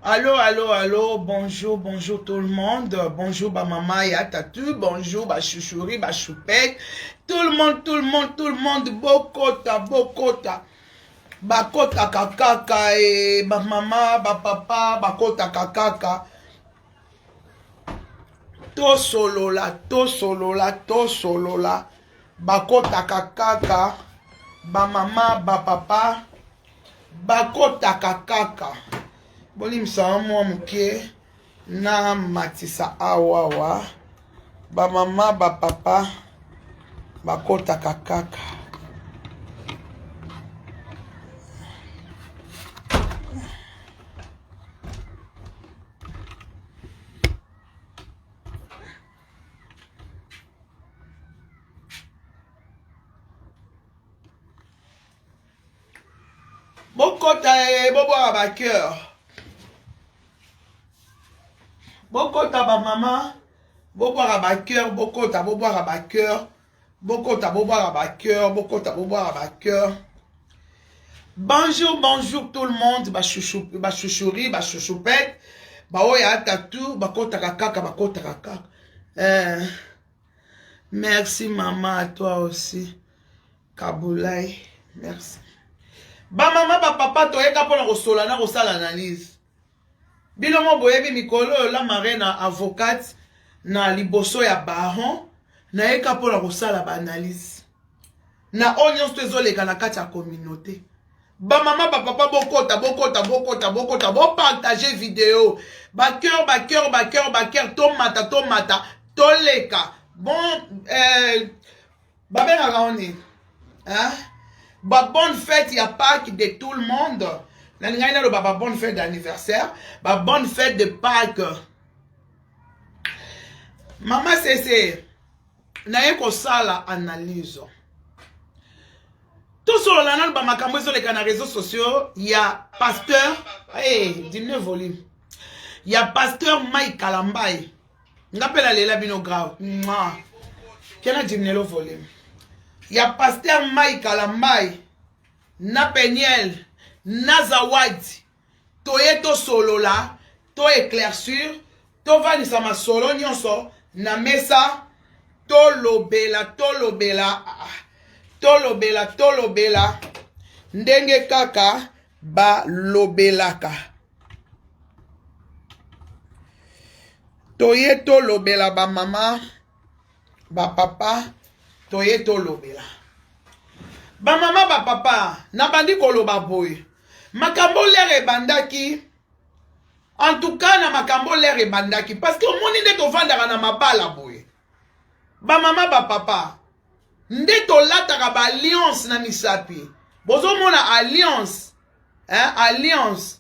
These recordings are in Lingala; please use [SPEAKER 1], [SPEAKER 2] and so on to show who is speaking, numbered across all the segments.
[SPEAKER 1] Allô, allô, allô, bonjour, bonjour tout le monde. Bonjour, ba maman et tatu. Bonjour, ba chouchouri, ba choupette. Tout le monde, tout le monde, tout le monde. Bokota, bokota. Bakota kakaka et ba maman, ba papa, bakota kakaka. To solo la, to solo la, to solo la. Bakota kakaka. Ba maman, ba papa. Bakota kakaka. Bolimisa mwa muke na matisa awawa ba mama ba papa bakota kakaka bokota boboa ba cœur bokota ba mama boboa ba cœur bokota boboa ba cœur bokota boboa ba cœur bokota boboa ba cœur. Bonjour, bonjour tout le monde, ba chouchouri, ba chouchoupette, ba oya tatu, ba kota kakaka, ba kota kakaka. Merci maman, à toi aussi. Kaboulay, merci. Ba maman, ba papa, toyeka pona kosola na kosala analyse. Bilomo boyebi mikolo la marraine avocate na liboso ya baron na yeka pona kosala ba analyse. Na onions tezoleka na kati ya communauté. Ba maman, ba papa, bokota, bokota, bokota, bokota, bo partager vidéo. Ba cœur, ba cœur, ba cœur, ba cœur, tomata, tomata, toleka. Bon, ba ben raoni. Hein? Ba bonne fête, y a Pâques de tout le monde. Na ba bonne fête d'anniversaire, ba bonne fête de Pâques. Maman, c'est na yeko sala analyse. Tout sur l'anal ba makambo sur les réseaux sociaux, il y a pasteur, dis-le volume. Il y a pasteur Mike Kalambai. N'appelle Lela Bino grave. Quel dis-le volume. Il y a pasteur Mike Kalambai. Na Peniel, Nazawad. Toyeto solo la, to éclaircir, to vanisa ma solo nyonso, na mesa, to lobela, tolobela ndenge kaka ba lobelaka toye tolobela ba mama ba papa toye tolobela ba mama ba papa na bandi koloba boy makambo lere bandaki en tout cas na makambo lere bandaki parce que moni nde tovandaka na mabala boy ba mama ba papa nde tolataka ba alliance na misapi bozomona alliance alliance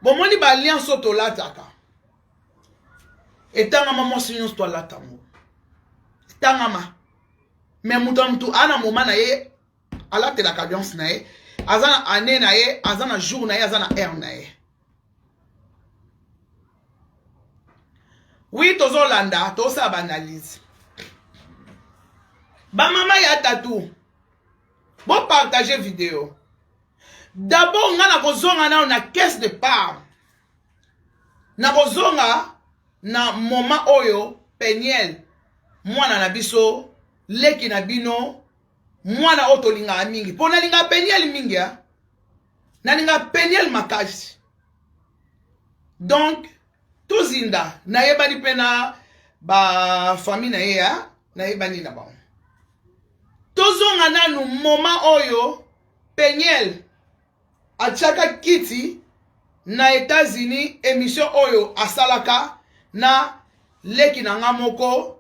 [SPEAKER 1] bomoni ba alliance oyo tolataka etangama mwasi nyonso tolatango etangama me mutu ana moma na ye alatelaka alliance na ye aza na année na ye aza na jour na ye aza na heure na ye oui tozolanda tosala baanalyse. Ba mama ya tatu. Bon partager vidéo. D'abord nga na kozonga na caisse de part. Na kozonga na moma oyo Peniel mwana na biso leki na bino mwana oto linga mingi. Pona linga Peniel mingi ya. Na linga Peniel makasi. Donc tozinda na yebani pena ba famille na ye ya na yebani na ba. Tozonga nanu moma oyo Peniel achaka kiti na États-Unis émission oyo asalaka na leki na ngamoko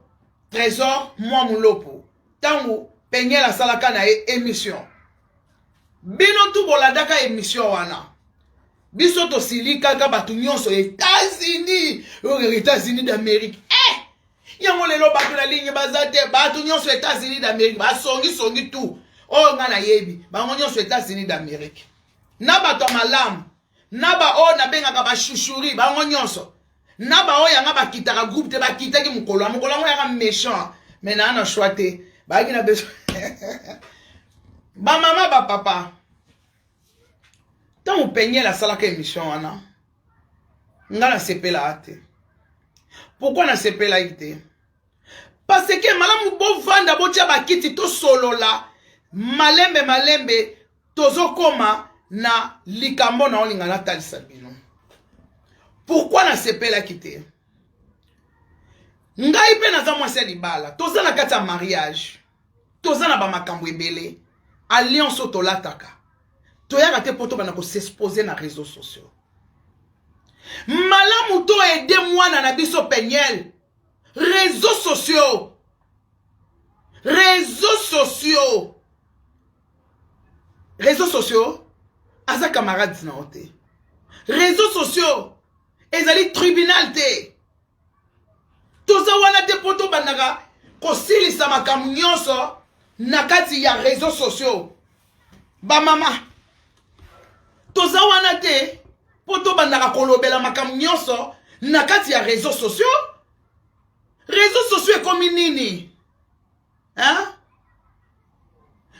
[SPEAKER 1] Trésor mwa mulopo tangu Peniel asalaka na émission bino tu boladaka émission wana biso to silika ka batu nyonso États-Unis d'Amérique yango lelo bato na ligne bazate bato nyonso États-Unis d'Amérique basongi tout oyo nga na yebi bango nyonso États-Unis d'Amérique na bato malamu na ba oyo nabengaka bashouchouri bango nyonso na ba oyo yanga bakitaka groupe te bakitaki mokolo yango yanga méchant mais na ana choix te baki na beso ba mama ba papa tant Peniel asalaka émission wana nga na sepela ate. Pourquoi na sepela ite? Parce que malamu bo vanda bo tia bakiti to solola malembe tozo koma na likambo na olinga na talisa bino. Pourquoi na sepela kite? Ngai pe naza mwasi libala, toza na kati ya mariage. Toza na ba makambo ebele. Alliance tolataka. Toyaka te poto bana ko s'exposer na réseaux sociaux. Malamu to aide mwana na biso Peniel. Réseaux sociaux. Réseaux sociaux. Aza camarades na ote. Réseaux sociaux. Ezali tribunal te. Toza wana te poto banaka ko silisa makambo nyonso na kati ya réseaux sociaux. Ba mama. Toza wana te poto banaka kolobela makambo nyonso na kati ya réseaux sociaux. Réseaux sociaux comme nini? Hein?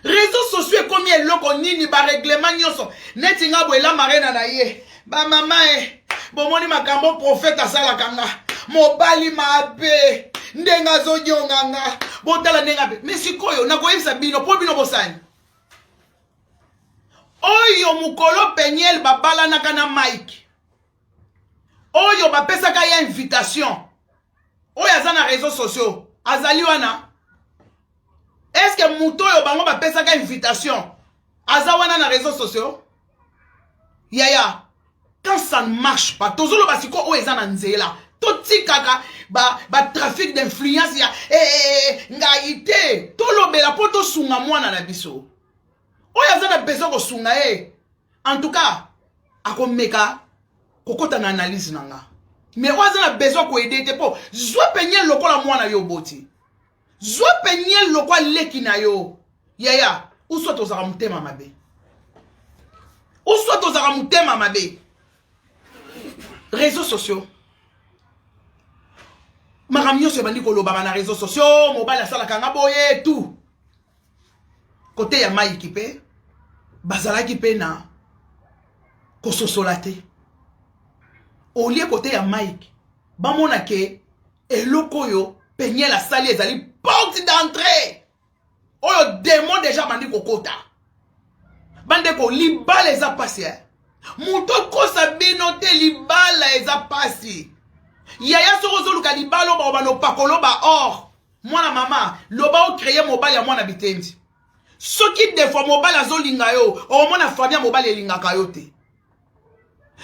[SPEAKER 1] Réseaux sociaux comme eloko nini ba règlement nyonso. Neti nga boela marena na ye. Ba mama bomoni makambo prophète asala kanga. Mobali mabe. Ndenga zonyonga nga. Botala ndenga be. Mais sikoyo nakoyebisa bino po bino bosani. Oyo mukolo Peniel babala naka na Mike. Oyo bapesaka ya invitation. Oyo aza na réseaux sociaux. Azali wana. Est-ce que muto yo bango bapesaka invitation? Aza wana na réseaux sociaux? Yaya. Quand ça ne marche pas, tozolo basiko o eza na nzela. Toti kaka ba trafic d'influence ya ngaite. Tolobela po to sunga mwana na biso. Oyo aza na besoin ko sunga En tout cas, akomeka kokota na analyse nanga. Mais oyo aza na besoin ko aider te po. Zwa Peniel lokola mwana yo boti. Zwa Peniel lokola leki na yo. Yaya, ou soit tozaka mutema mabe. Ou soit tozaka mutema mabe. Réseaux sociaux. Maramio se bandi koloba na réseaux sociaux, mobile asala kanga boye tout. Côté ya Mike pe, bazala ki pe na kososolate. Au lieu côté ya Mike, ba mona ke eloko yo Peniel la sali ezali porte d'entrée. Oyo démon déjà bandi kokota. Bande ko libala eza passé. Muto kosa bino te libala eza pasi. Yaya soko luka libalo ba obano pakolo ba or. Mwana mama, loba o créer mobile ya mwana bitendi. Soki defo mobile azolinga yo, o mona famia mobile elingaka yo te.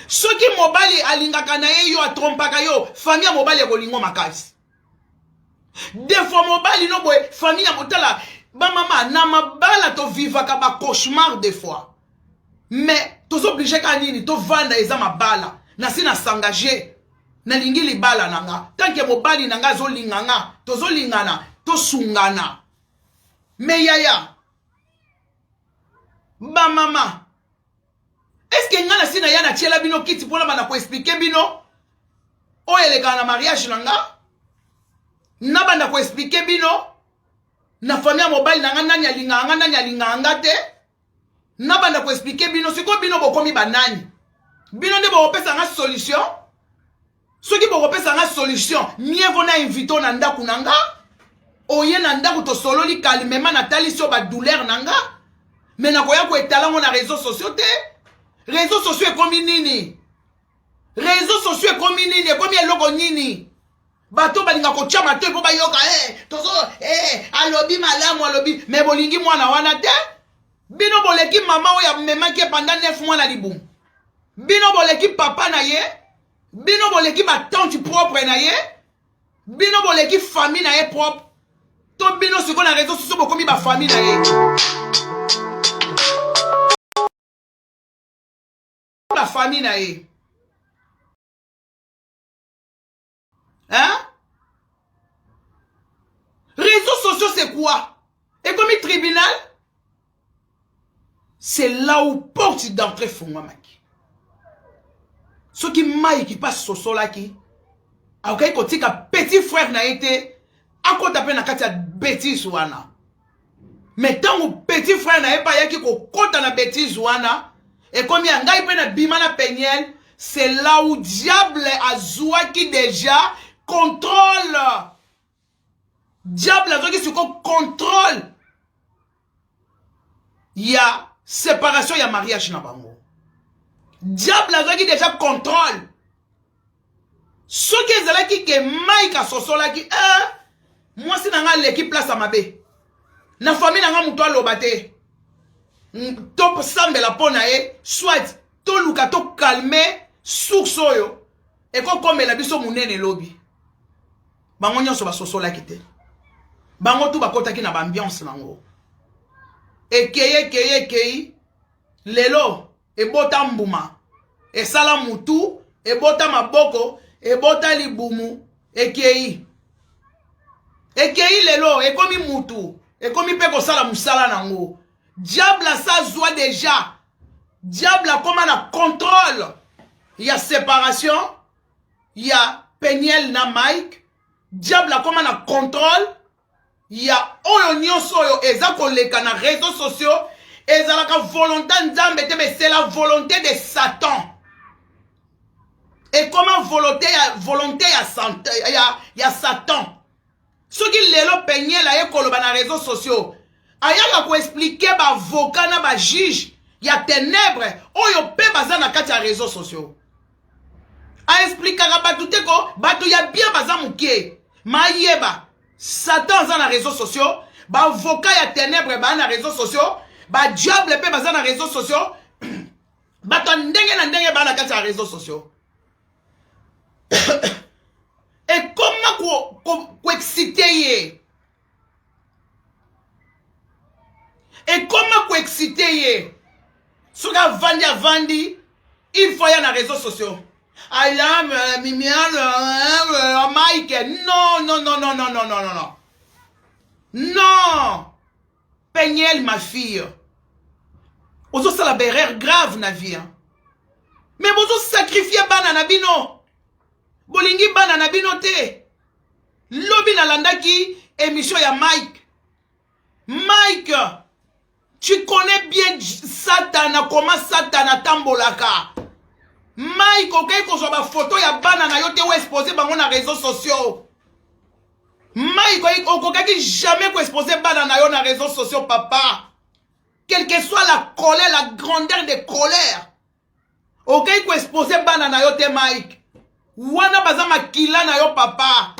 [SPEAKER 1] Soki mobile alingaka na ye yo atrompaka yo, famia mobile ekolingo makasi. Defo mobile no boy, famia motala ba mama na mabala to vivaka ba cauchemar des fois. Mais tozo obligé ka nini to vanda eza mabala na sina s'engager na lingi libala nanga tant que mobali nanga zo linganga tozo lingana to sungana. Mais yaya ba mama est-ce que ngana sina yana tiela bino kiti pona bana ko expliquer bino o eleka na mariage nanga na banda ko expliquer bino na famille mobile nanga nani alinga te. Nabanda ko expliquer bino siko bino bokomi banani. Bino ne bo pesa nga solution. Soki bo pesa nga solution, mieux vaut na invito na ndaku nanga. Oye na ndaku to sololi calmement na tali so ba douleur nanga. Mais na koya ko etala mo na réseaux sociaux te. Réseaux sociaux e komi nini? Réseaux sociaux e komi nini? E komi eloko nini? Bato balinga ko chama te po ba yoka tozo alobi malamu alobi mais bolingi mwana wana te. Bino boleki mama oya memaki pendant 9 mois na libum. Bino boleki papa na ye. Bino boleki ma tante propre na ye. Bino boleki famille na ye propre. To bino siko na réseaux sociaux bokomi ba famille na ye. La famille na ye. Hein? Réseaux sociaux c'est quoi? Et comme tribunal? C'est là où porte d'entrée fongwamaki. Ce qui maille qui passe sur sola qui a côté ka petit frère na été à côté na katia bêtise wana. Mais tant que petit frère na pas yaki ko kota na bêtise wana et comme ya ngai pe na bima na Peniel c'est là où diable a joué qui déjà contrôle. Diable a joué qui se contrôle. Il y a séparation, il y a mariage na bango. Diable a joué qui déjà contrôle. Ce qui est là qui est Mike à Soso là qui moi c'est dans l'équipe place à ma baie. Na famille n'a pas moutoua l'obate. Top sambe la ponae soit to luka to calmer source et comme la biso munene lobby. Bango nyonso ba Soso là kité. Bango tout ba kota ki na ba ambiance nango. Ekeye lelo e bota mbuma e sala mutu e bota maboko e bota libumu ekei lelo e komi mutu e komi pe ko sala musala nango. Diable a sa joie déjà. Diable a comme un contrôle. Il y a séparation, il y a Peniel na Mike. Diable a comme un contrôle. Il y a oyo nyonso oyo eza koleka na réseaux sociaux, ezalaka volonté nzambe te, mais c'est la volonté de Satan. Et comment volonté ya Satan. Ce qui lelo peigné la ye koloba na réseaux sociaux. Ayaka ko expliquer ba avocat na ba juge ya ténèbres oyo pe baza na kati ya réseaux sociaux. A expliquer batu te ko batu ya bien baza mukie. Mayeba Satan dans les réseaux sociaux, ba avocat ya ténèbres ba na réseaux sociaux, ba diable pe baza na réseaux sociaux, ba to ndenge na ndenge ba na kati ya réseaux sociaux. Et comment ko exciter? Et comment ko exciter? Sur la vandi, il faut y aller dans les réseaux sociaux. I am Mike. Non. Non. Peniel, ma fille. Ozo ça la berrère grave na vie. Mais bozo sacrifier banana bino. Bolingi banana bino te. Lobi na landaki émission ya Mike. Mike, tu connais bien Satan, comment Satan tambolaka. Mike, ok, qu'on soit ma photo ya banana yote ou exposé bango na réseaux sociaux. Mike, ok, jamais qu'on exposé banana yo na réseaux sociaux, papa. Quelle que soit la colère, la grandeur de colère. Ok, qu'on exposé banana yote, Mike. Wana baza makila na yo, papa.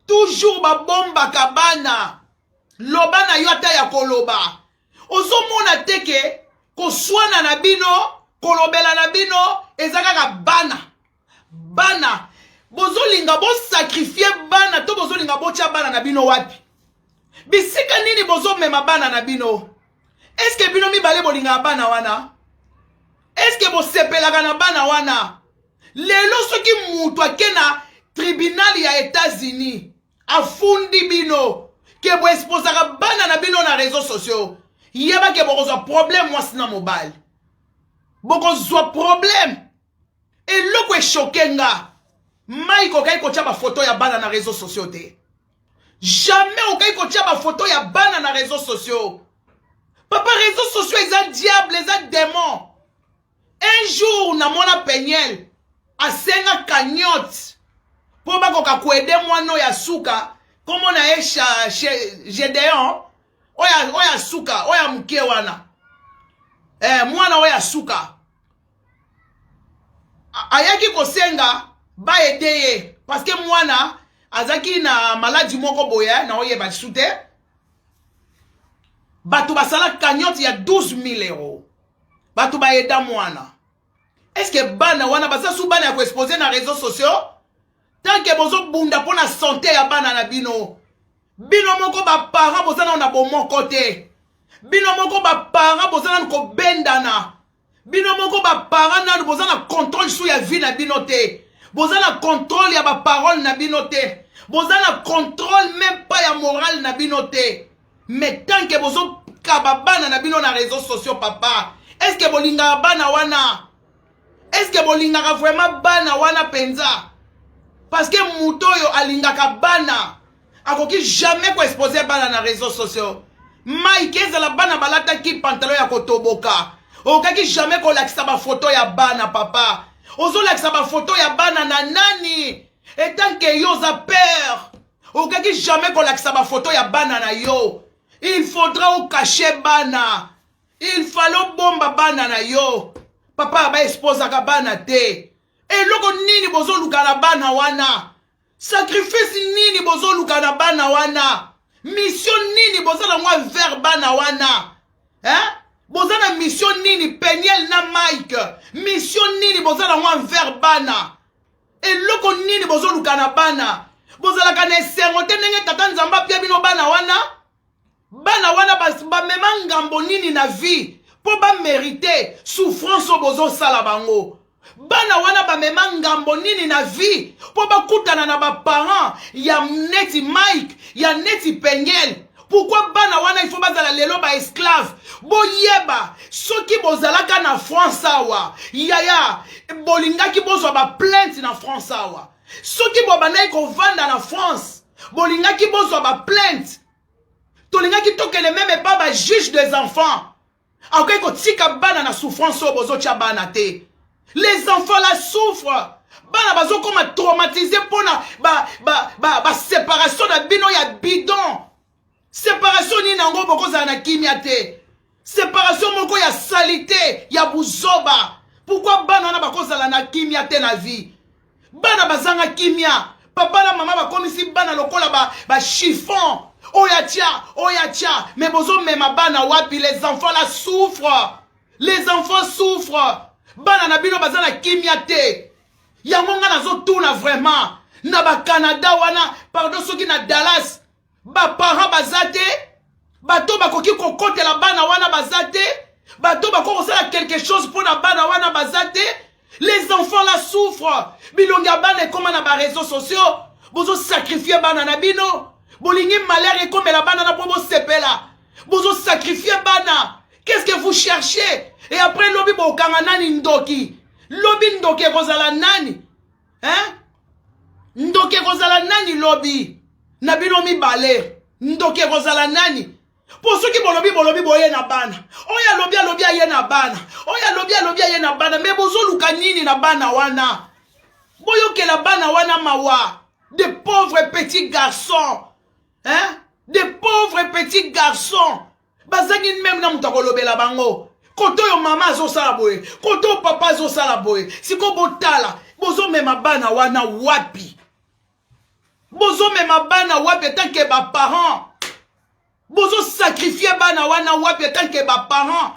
[SPEAKER 1] Toujours ba bomba kabana. Loba na yo ata ya koloba. Ozo mona teke, ko swana na bino, kolobela na bino, ezaka bana. Bozo linga bo sacrifier bana, to bozo linga bo tia bana na bino wapi. Bisika nini bozo mema bana na bino? Est-ce que bino mi bale bolinga bana wana? Est-ce que bo sepelaka na bana wana? Lelo soki mutu akena tribunal ya États-Unis afundi bino ke bo exposaka bana na bino na réseaux sociaux. Yeba ke bo zo problème moi sina mobile. Boko zo problème. Et loko e choquenga. Mike okai ko tia ba photo ya bana na réseaux sociaux te. Jamais okai ko tia ba photo ya bana na réseaux sociaux. Papa réseaux sociaux les diable, les démons. Un jour na mona Peniel asenga cagnotte. Po ba ko ka kuede mwana ya suka. Comme on a chez Gédéon. Oya suka, oya mke wana. Mwana oya suka. Ayaki kosenga ba edeye parce que mwana azaki na maladie moko boya na oye ba soute. Batu basala cagnotte ya 12,000 €. Batu ba eda mwana. Est-ce que bana wana basa sou bana ya ko exposer na réseaux sociaux? Tant que bozo bunda pour la santé ya bana na bino. Bino moko ba parents bozana na bon côté. Bino moko ba parents bozana ko bendana. Bino moko ba parents na bozana contrôle sur ya vie na bino te. Bozana contrôle ya ba parole na bino te. Bozana contrôle même pas ya morale na bino te. Mais tant que bozo kababana na bino na réseaux sociaux, papa. Est-ce que bolinga bana wana? Est-ce que bolinga vraiment bana wana penza? Parce que muto yo alingaka bana. Akoki jamais ko exposer bana na réseaux sociaux. Mike ezala bana balata ki pantalon ya kotoboka. Okaki jamais ko lakisa ba photo ya bana, papa. ozolakisa ba photo ya bana na nani etant que yo za père okaki jamais kolakisa ba photo ya bana na yo. Il faudra au cacher bana. Il fallait bomba bana na yo. Papa ba esposa ka bana te. E loko nini bozo luka na bana wana. Sacrifice nini bozo luka na bana wana. Mission nini bozo na mwa vers bana wana. Hein? Bozo na mission nini Peniel na Mike. Mission nini bozo na mwa vers bana. E loko nini bozo luka na bana. Bozo la ka na esengo te ndenge tata nzamba pia bino bana wana. Bana wana ba mema ngambo nini na vie po ba mériter souffrance o bozo sala bango. Bana wana ba mema ngambo nini na vie po ba kutana na ba parents ya neti Mike ya neti Peniel. Pourquoi bana wana il faut bazala lelo ba esclave boyeba soki bozalaka na France awa yaya bolingaki bozwa ba plainte na France awa soki bobandaki kovanda na France bolingaki bozwa ba plainte tolingaki tokele même pas ba juge des enfants akoki kotika bana na souffrance o bozotia bana te. Les enfants la souffrent. Bana bazo koma traumatisé pona ba séparation na bino ya bidon. Séparation ni nango boko za na kimia te. Séparation moko ya salité ya buzoba. Pourquoi bana na bako za na kimia te na vie? Bana bazanga kimia. Papa na maman bakomisi bana lokola ba chiffon. Oya tia, mais bozo mema bana wapi, les enfants la souffrent. Les enfants souffrent. Bana na bino bazana kimia te. Yamonga nazo tuna vraiment. Na ba Canada wana, pardon soki na Dallas. Ba parents bazate. Bato bakoki kokote la bana wana bazate. Bato bako kosala quelque chose pour la bana wana bazate. Les enfants la souffrent. Bilonga bana comme na ba réseaux sociaux. Bozo sacrifier bana na bino. Bolingi malheur comme la bana na pobo sepela. Bozo sacrifier bana. Qu'est-ce que vous cherchez? Et après lobi bo kanga nani ndoki. Lobi ndoki kozala nani? Hein? Ndoki kozala nani lobi? Nabino mi bale. Ndoki kozala nani? Pour ceux qui bolobi boye na bana. Oya lobi aye na bana. Oya lobi aye na bana. Mais bozo luka nini na bana wana? Boyo ke la bana wana mawa. Des pauvres petits garçons. Hein? Des pauvres petits garçons. Bazangi même na mutako lobela bango. Koto yo mama zo sala boye. Koto papa zo sala boye. Siko botala. Bozo mema bana wana wapi. Bozo mema bana wapi tant que ba parents. Bozo sacrifier bana wana wapi tant que ba parents.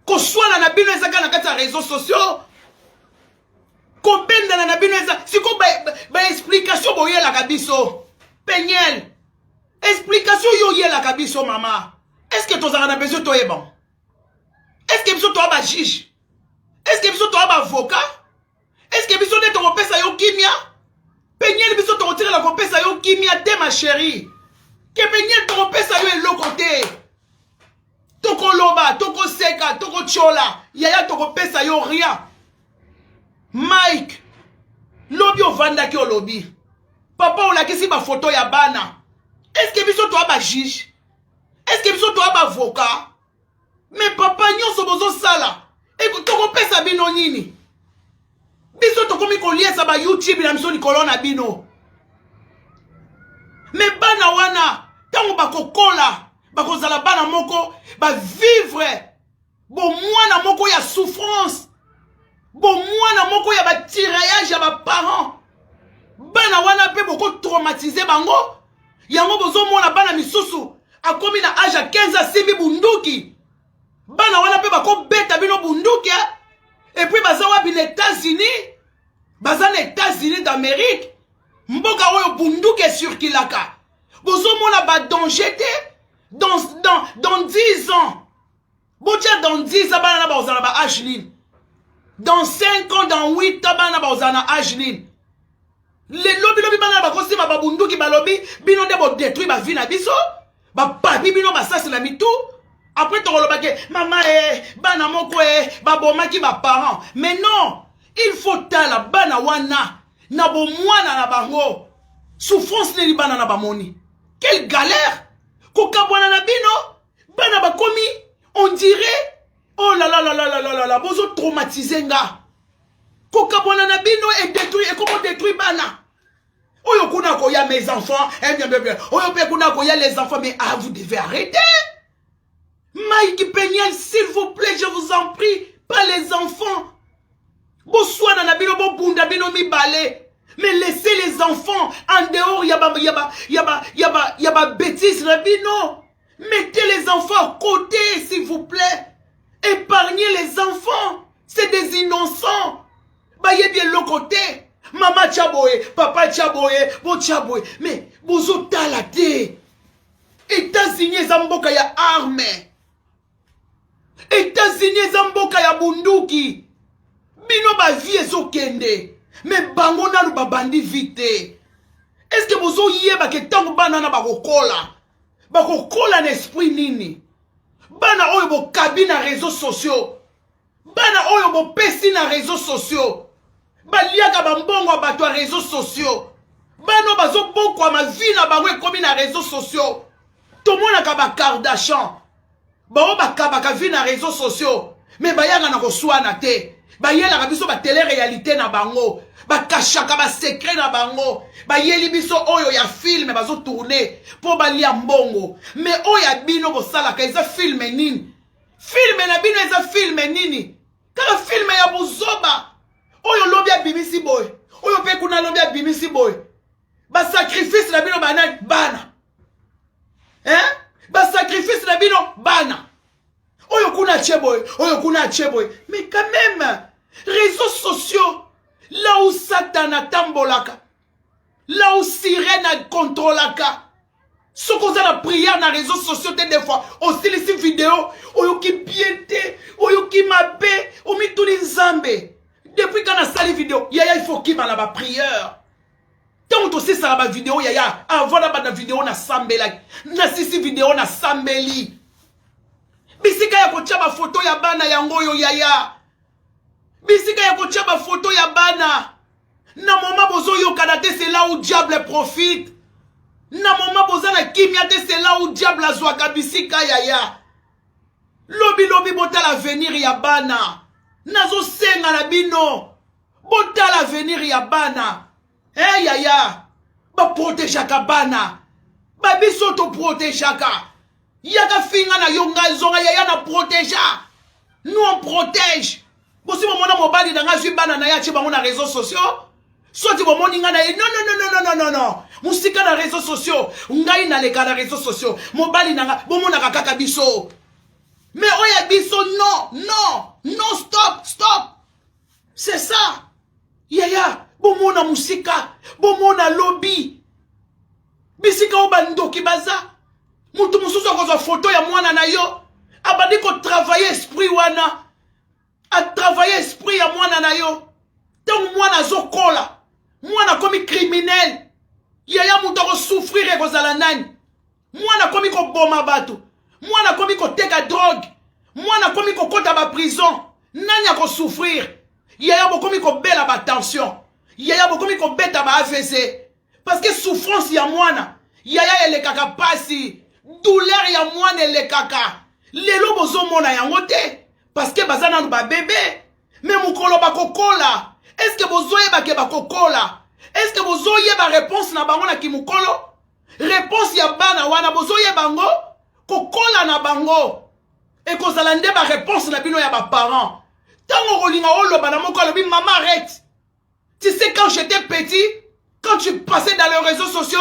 [SPEAKER 1] Ko swala na bino ezaka na kati ya réseaux sociaux. Ko benda na bino ezaka. Siko ba explication boye la kabiso. Peniel, explication yo yé la kabiso mama. Est-ce que tu as besoin de toi bon? Est-ce que tu as besoin de juge? Est-ce que tu as besoin d'avocat? Est-ce que tu as besoin de pesa yo kimia? Peniel biso to retirer la pesa yo kimia te ma chérie. Que Peniel to pesa yo elo côté. Toko loba, toko seka, toko chola. Yaya to pesa yo rien. Mike, lobby o vanda ki o lobby. Papa, on a kisi ba photo ya bana. Est-ce que biso to ba juge? Est-ce que biso to ba avocat? Mais papa nyonso bozo sala. Et to pesa bino nini? Biso to komi ko liesa ba YouTube na biso likolo na bino. Mais bana wana, tango ba kokola, ba kozala bana moko, ba vivre bo mwana moko ya souffrance. Bo mwana moko ya ba tiraillage ya ba parents. Bana wana pe boko traumatisé bango. Yango bozo mona bana misusu akomi na âge à 15 ans simbi bunduki. Bana wana pe bako beta bino bunduki. Et puis baza wapi les États-Unis. Baza les États-Unis d'Amérique. Mboka oyo bunduki circulaka. Bozo mona ba danger te dans 10 ans. Botia dans 10 ans bana ba ozana ba âge nini. Dans 5 ans, dans 8 ans bana ba ozana âge nini. Les lobby bana bakosi ba babunduki balobi bino de bo détruire ba vie na biso ba papi bino ba sasi na mitu après to koloba ke mama bana moko ba bomaki ba parents. Mais non, il faut tala bana wana na bo mwana na bango souffrance ne li bana na ba moni. Quelle galère ko kabwana na bino bana bakomi on dirait oh là là là là là là là bozo traumatisé nga. kokabona na bino et détruire et comment détruire bana. Oyo kuna koya mes enfants, oyo pe kuna koya les enfants, mais ah, vous devez arrêter. Mike Peniel, s'il vous plaît, je vous en prie, pas les enfants. Bonsoir na bino bo bunda bino mi balé. Mais laissez les enfants en dehors, yaba bêtises na bino. Mettez les enfants à côté, s'il vous plaît. Épargnez les enfants. C'est des innocents. Baye bien le côté. Maman tchaboye, papa tchaboye, bon tchaboye. Mais, bozo talate. États-Unis zamboka ya arme. États-Unis zamboka ya bunduki. Bino ba vie ezo kende. Mais bango nanu ba bandi vite. Est-ce que bozo yeba ke tango banana bakokola? Bakokola n'esprit nini? Bana oyo bo kabi na réseaux sociaux. Bana oyo bo pesi na réseaux sociaux. Baliaka bambongo bato ya réseaux sociaux. Bano bazo boko ma vie na bango ekomi na réseaux sociaux. Tomonaka ba Kardashian. Bao bakabaka vie na réseaux sociaux. Mais bayanga na koswana te. Bayela biso ba télé-réalité na bango. Bakashaka ba secret na bango. Bayeli biso oyo ya film bazo tourner pour balia mbongo. Mais oyo bino bo sala ka eza film nini? Film na bino eza film nini? Kaka film ya bozoba. Oyo lobi ya bimisi boy. Oyo pe kuna lobi ya bimisi boy. Ba sacrifice na bino bana. Hein? Ba sacrifice na bino bana. Oyo kuna cheboy, oyo kuna cheboy. Mais quand même, réseaux sociaux, là où Satan a tambolaka, là où sirène a contrôlaka, ce qu'on a la prière dans les réseaux sociaux, des fois, aussi les vidéos, oyo qui piété, oyo qui mabé, omi tout les zambé. Depuis qu'on a sali vidéo, yaya il faut qu'il m'a la prière. Tant aussi ça la vidéo, yaya, avant la vidéo na sambela, na sisi vidéo na sambeli. Bisika ya kochaba photo ya bana ya ngoyo yaya. Bisika ya kochaba photo ya bana. Na moma bozo yo kanate c'est là où diable profite. Na moma bozo na kimiate c'est là où diable azwaka bisika yaya. Lobi bota l'avenir ya bana. Nazo senga na bino. Bota l'avenir ya bana. Eh yaya. Ba protejaka bana. Ba biso to protejaka. Yaka finga na yonga zonga yaya na protéger. Nous on protège. Bon si mon mobile dans nga bana na ya chiba na réseaux sociaux. Soit tu mon ninga na non. Musika na réseaux sociaux. Ngai na leka na réseaux sociaux. Mobile na nga bomo na kaka biso. Mais oya biso non stop. C'est ça. Yaya bomo na musika, bomo na lobby. Bisika obandoki baza. Mutu mususu akozwa photo ya mwana na yo. Abandi ko travailler esprit wana. A travailler esprit ya mwana na yo. Tangu mwana zokola. Mwana komi criminel. Yaya mutu ako souffrir e kozala nani. Mwana komi ko boma bato. Mwana komi ko teka drogue. Mwana komi ko kota ba prison. Nani ako souffrir. Yaya bokomi ko bela ba tension. Yaya bokomi ko beta ba AVC. Parce que souffrance ya mwana. Yaya ele kaka pasi. Douleur ya mwana ele kaka. Lelo bozo mona yango te. Parce que bazana no ba bébé. Mais mukolo bakokola. Est-ce que bozo yeba ke bakokola? Est-ce que bozo yeba réponse na bango na kimukolo? Réponse ya bana wana bozo yeba bango. Kokola na bango. Et kozala nde ba réponse na bino ya ba parents. Tango kolinga oloba na moko alobi maman arrête. Tu sais quand j'étais petit, quand tu passais dans les réseaux sociaux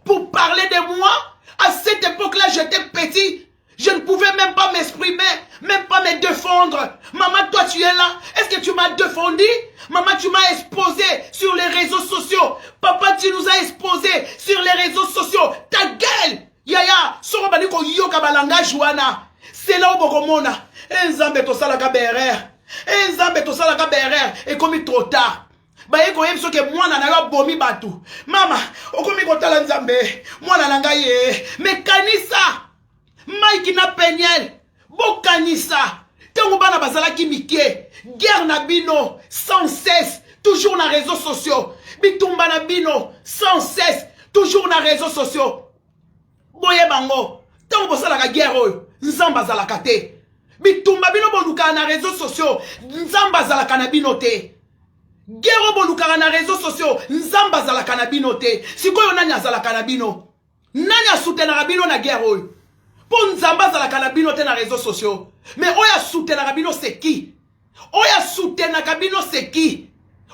[SPEAKER 1] pour parler de moi, à cette époque-là, j'étais petit. Je ne pouvais même pas m'exprimer, même pas me défendre. Maman, toi, tu es là. Est-ce que tu m'as défendu? Maman, tu m'as exposé sur les réseaux sociaux. Papa, tu nous as exposé sur les réseaux sociaux. Ta gueule! Yaya, soro baniko yoka balangage wana. C'est là où bokomona. Nzambe to salaka BRR. Nzambe to salaka BRR. Et comme trop tard. Baye ko yemso ke mwana na yo bomi batu. Mama, okomi ko tala nzambe. Mwana na ngai ye. Mais kanisa. Mike na Peniel. Bo kanisa. Tango bana bazala ki mike. Guerre na bino sans cesse. Toujours na réseaux sociaux. Bitumba na bino sans cesse. Toujours na réseaux sociaux. Boye bango. Tango bosala ka guerre oyo. Nzamba zalaka te. Bitumba bino boluka na réseaux sociaux. Nzamba zalaka na bino te. Guerre bolukara na réseaux sociaux. Nzamba zalaka na bino te. Sikoyo nani azalaka na bino. Nani asoutenaka bino na guerre oyo. Po nzamba zalaka na bino te na réseaux sociaux. Mais oya soutenaka bino c'est qui? Oya soutenaka bino c'est qui?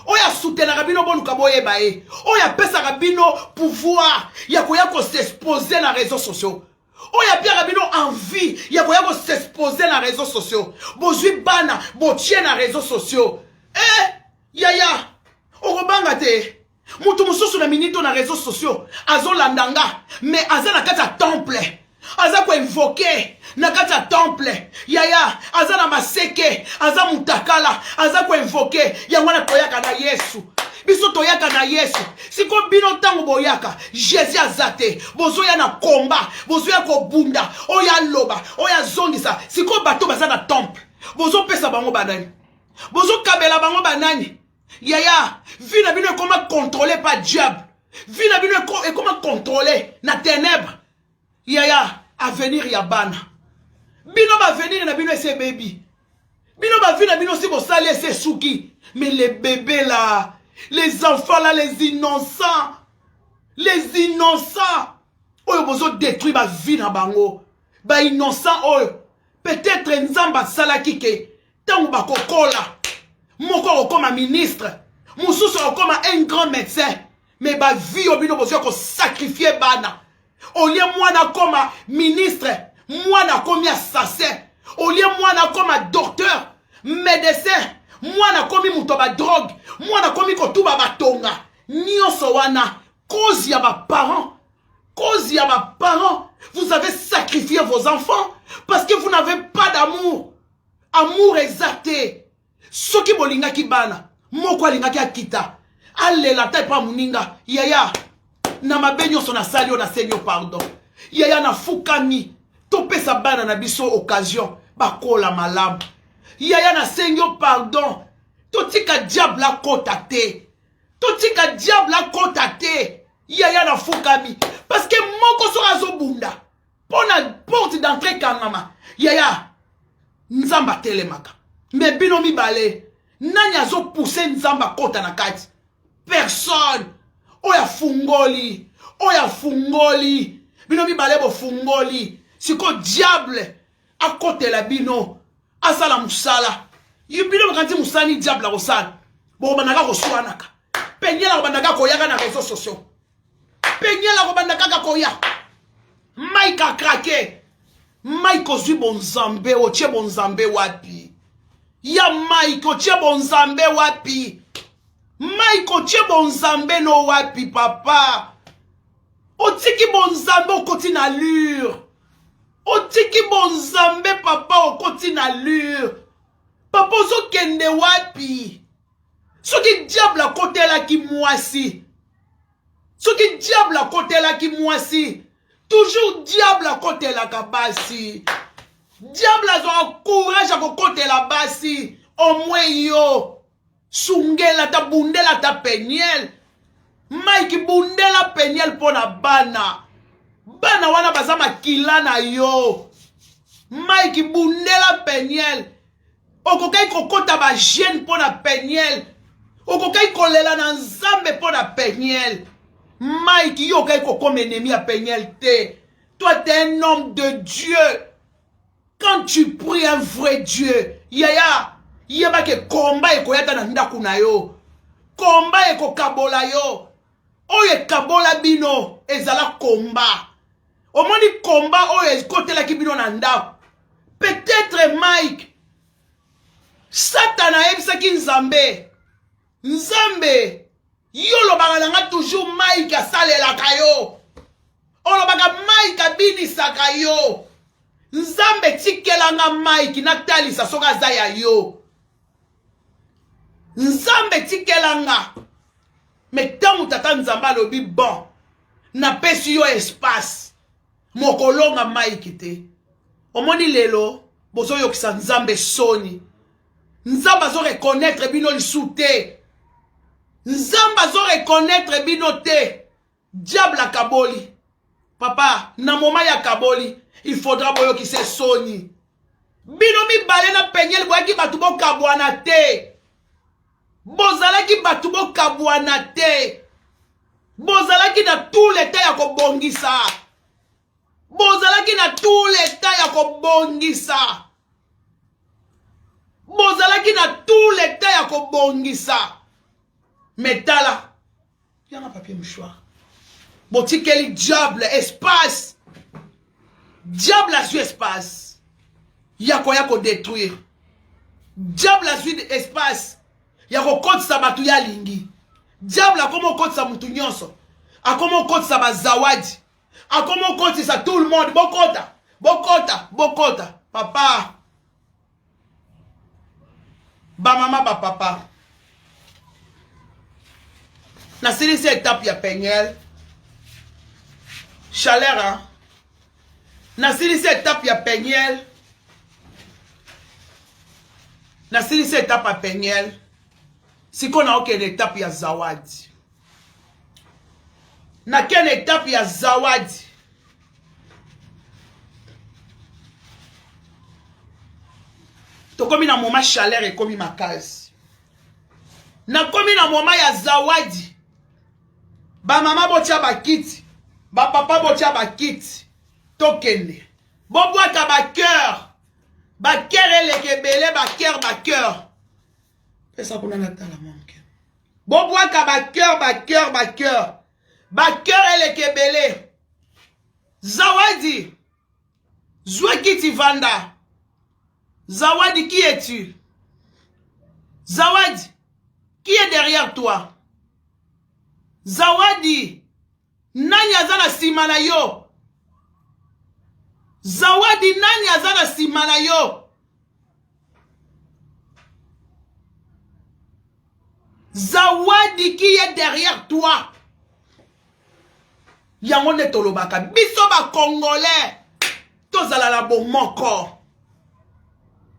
[SPEAKER 1] Oya soutenaka bino boluka boyeba e. Oya pesaka bino pouvoir. Ya koya ko s'exposer na réseaux sociaux. Oya piaka bino envie. Ya koya ko s'exposer na réseaux sociaux. Bozui bana, botie na réseaux sociaux. Yaya, okobanga te. Mutu mususu na minito na réseaux sociaux. Azo landanga, mais aza na kata temple. Aza ko invoquer na kata temple. Yaya, aza na maseke, aza mutakala, aza ko invoquer. Yangwana toyaka na Yesu. Biso toyaka na Yesu. Siko bino tango boyaka, Jésus azate. Bozoya na komba, bozoya ko bunda, oya loba, oya zongisa. Siko bato baza na temple. Bozo pesa bango banani. Bozo kabela bango banani. Yaya, vie na bino est comment contrôler par diable. Vie na bino est comment contrôler na ténèbres. Yaya, avenir ya bana. Bino ba venir na bino c'est baby. Bino ba vie na bino si bo sale c'est souki. Mais les bébés là, les enfants là, les innocents. Les innocents. Oyo bozo détruire ba vie na bango. Ba innocent oyo. Peut-être nzamba salaki ke tango ba kokola. Moko comme un ministre, Moussous comme un grand médecin, mais ma vie au bino besoin qu'on sacrifie bana. Au lieu moi na comme un ministre, moi na comme un assassin. Au lieu moi na comme un docteur, médecin, moi na comme un mutoba drogue, moi na comme un tuba batonga. Nyoso wana, cause ya ma parent, cause ya ma parent. Vous avez sacrifié vos enfants parce que vous n'avez pas d'amour, amour exalté. Soki bolinga ki bana, moko alinga ki akita. Alle la taille pa muninga. Yaya, na mabenyo son asalio na senyo pardon. Yaya na fukami, tope sa bana na biso occasion, bakola malamu. Yaya na senyo pardon, totika diable la kota te. Totika diable la kota te. Yaya na fukami, parce que moko so azobunda. Pona porte d'entrée kangama. Yaya, nzamba telemaka. Mais bino mi balé, nani azo poussé nzamba kota na kati. Personne. Oya fungoli. Oya fungoli. Bino mi balé bo fungoli. Siko diable. A kote la bino. Asala musala. Bino mkanti musani diable la kosala. Bo banaka kosuanaka. Penye la banaka koyaka na réseaux sociaux. Penye la banaka koya. Mike a craqué. Mike ozui bonzambe. Oche bonzambe wapi. Ya Mike otie bonzambe wapi. Mike otie bonzambe no wapi papa. Otiki bonzambe okoti na lure. Otiki bonzambe papa okoti na lure. Papa ozo kende wapi. Soki diable a kote la ki mwasi. Soki diable a kote la ki mwasi. Toujours diable a kote la kabasi. Diable a zo courage à côté la basi. Au moins yo. Sungela ta bundela ta peniel. Mike bundela peniel pona bana. Bana wana bazama kilana yo. Mike bundela peniel. Okokai kokota ba jeune pona peniel. Okokai kolela na nzambe pona peniel. Mike yo kai comme ennemi à peniel te. Toi t'es un homme de Dieu. Quand tu pries un vrai Dieu, yaya, yaba ke komba eko yata na ndaku na yo. Komba eko kabola yo. Oye kabola bino, ezala komba. Omoni komba oye kotela ki bino na ndaku. Peut-être Mike, Satan a ebisa ki nzambe. Nzambe, yo lo bagalanga toujours Mike asalela kayo. Olo baga Mike abini sakayo. Nzambe tikelanga Mike na talisa soka zaya yo. Nzambe tikelanga. Mais tant tata nzamba lobi bon. Na pesi yo espace. Mokolonga Mike te. Omoni lelo. Bozo yo kisa nzambe soni. Nzamba zo reconnaître bino lisute. Nzamba zo reconnaître bino te. Diable a kaboli. Papa, na moma ya kaboli. Il faudra boyo ki se soni. Bino mi balé na penyel boya ki batu bo kabwana te. bozalaki batu bokabwana te. Bozalaki na tout l'état ya kobongisa. Bozalaki na tout l'état ya kobongisa. Bozalaki na tout l'état ya kobongisa. Metala. Y'a un papier mouchoir. Botikeli diable espace. Diable a su espace. Yako yako détruire. Diable a su espace. Yako kote sa batu ya lingi. Diable a komo kote sa mutu nyonso. A komo kote sa bazawadi. A komo kote sa tout le monde. Bokota. Bokota. Bokota. Papa. Ba mama ba papa. Na sili se étape ya Peniel. Chaleur. Na sili se étape ya Peniel. Na sili se étape ya Peniel. Siko na oke étape ya Zawadi. Na ken étape ya Zawadi. Tokomi na moma chaleur et komi makasi. Na komi na moma ya Zawadi. Ba mama botia ba kiti. Ba papa botia ba kiti. Tokende. Bo boita ba cœur. Ba cœur elekebele ba cœur ba cœur. Pesa kuna natala monke. Bo boita ba cœur ba cœur ba cœur. Ba cœur elekebele. Zawadi. Zwa kiti vanda. Zawadi, qui es-tu? Zawadi, qui est derrière toi? Zawadi, nani azana simana yo? Zawadi, nani azana simana yo? Zawadi, qui est derrière toi? Yangonde tolobaka, biso ba Congolais, tozala la bomoko.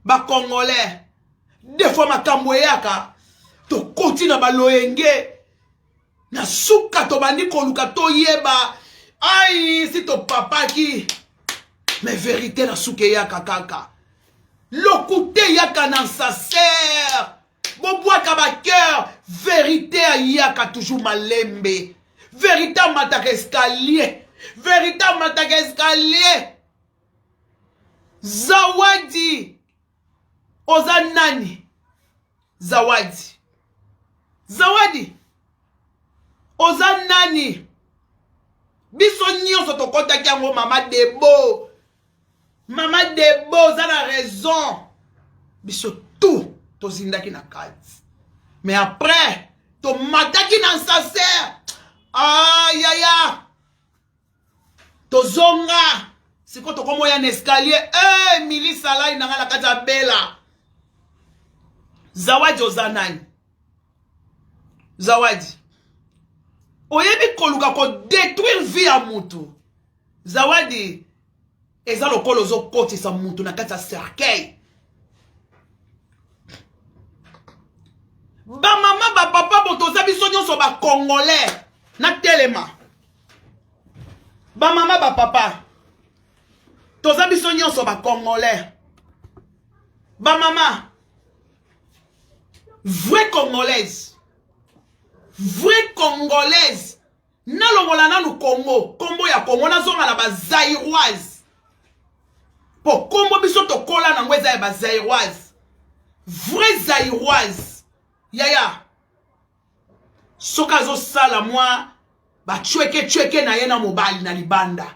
[SPEAKER 1] Ba Congolais, des fois makambo yaka, to koti na baloenge, na suka to bandi koluka to yeba, aïe, si to papa qui, mais vérité na suke yaka kaka, lokute yaka nan sa sœur, boboaka ba cœur, vérité yaka toujours malembe, vérité mataka escalier, vérité mataka escalier, Zawadi, Oza nani? Zawadi. Zawadi. Oza nani? Biso nyonso tokota kiango mama Debo. Mama Debo, oza na raison. Biso tout tozindaki na kati. Mais après, to mataki na sasser. Aïe aïe aïe. Tozonga. Siko tokomo ya escalier. Mili salai na la kata bela. Zawadi ozanani. Zawadi. Oyebi koluka ko détruire vie à mutu. Zawadi. Eza lokolo zo koti sa mutu na kati ya cercueil. Ba mama ba papa botoza biso nyonso ba Congolais na telema. Ba mama ba papa. Toza biso nyonso ba Congolais. Ba mama. Vraie Congolaise. Vraie Congolaise. Nalongola nanu Congo. Congo ya Congo na zonga na ba Zairoise. Po Congo biso to kola na ngweza ya ba Zairoise. Vraie Zairoise. Yaya. Soka zo sala mwa ba chweke na ye na mobali na libanda.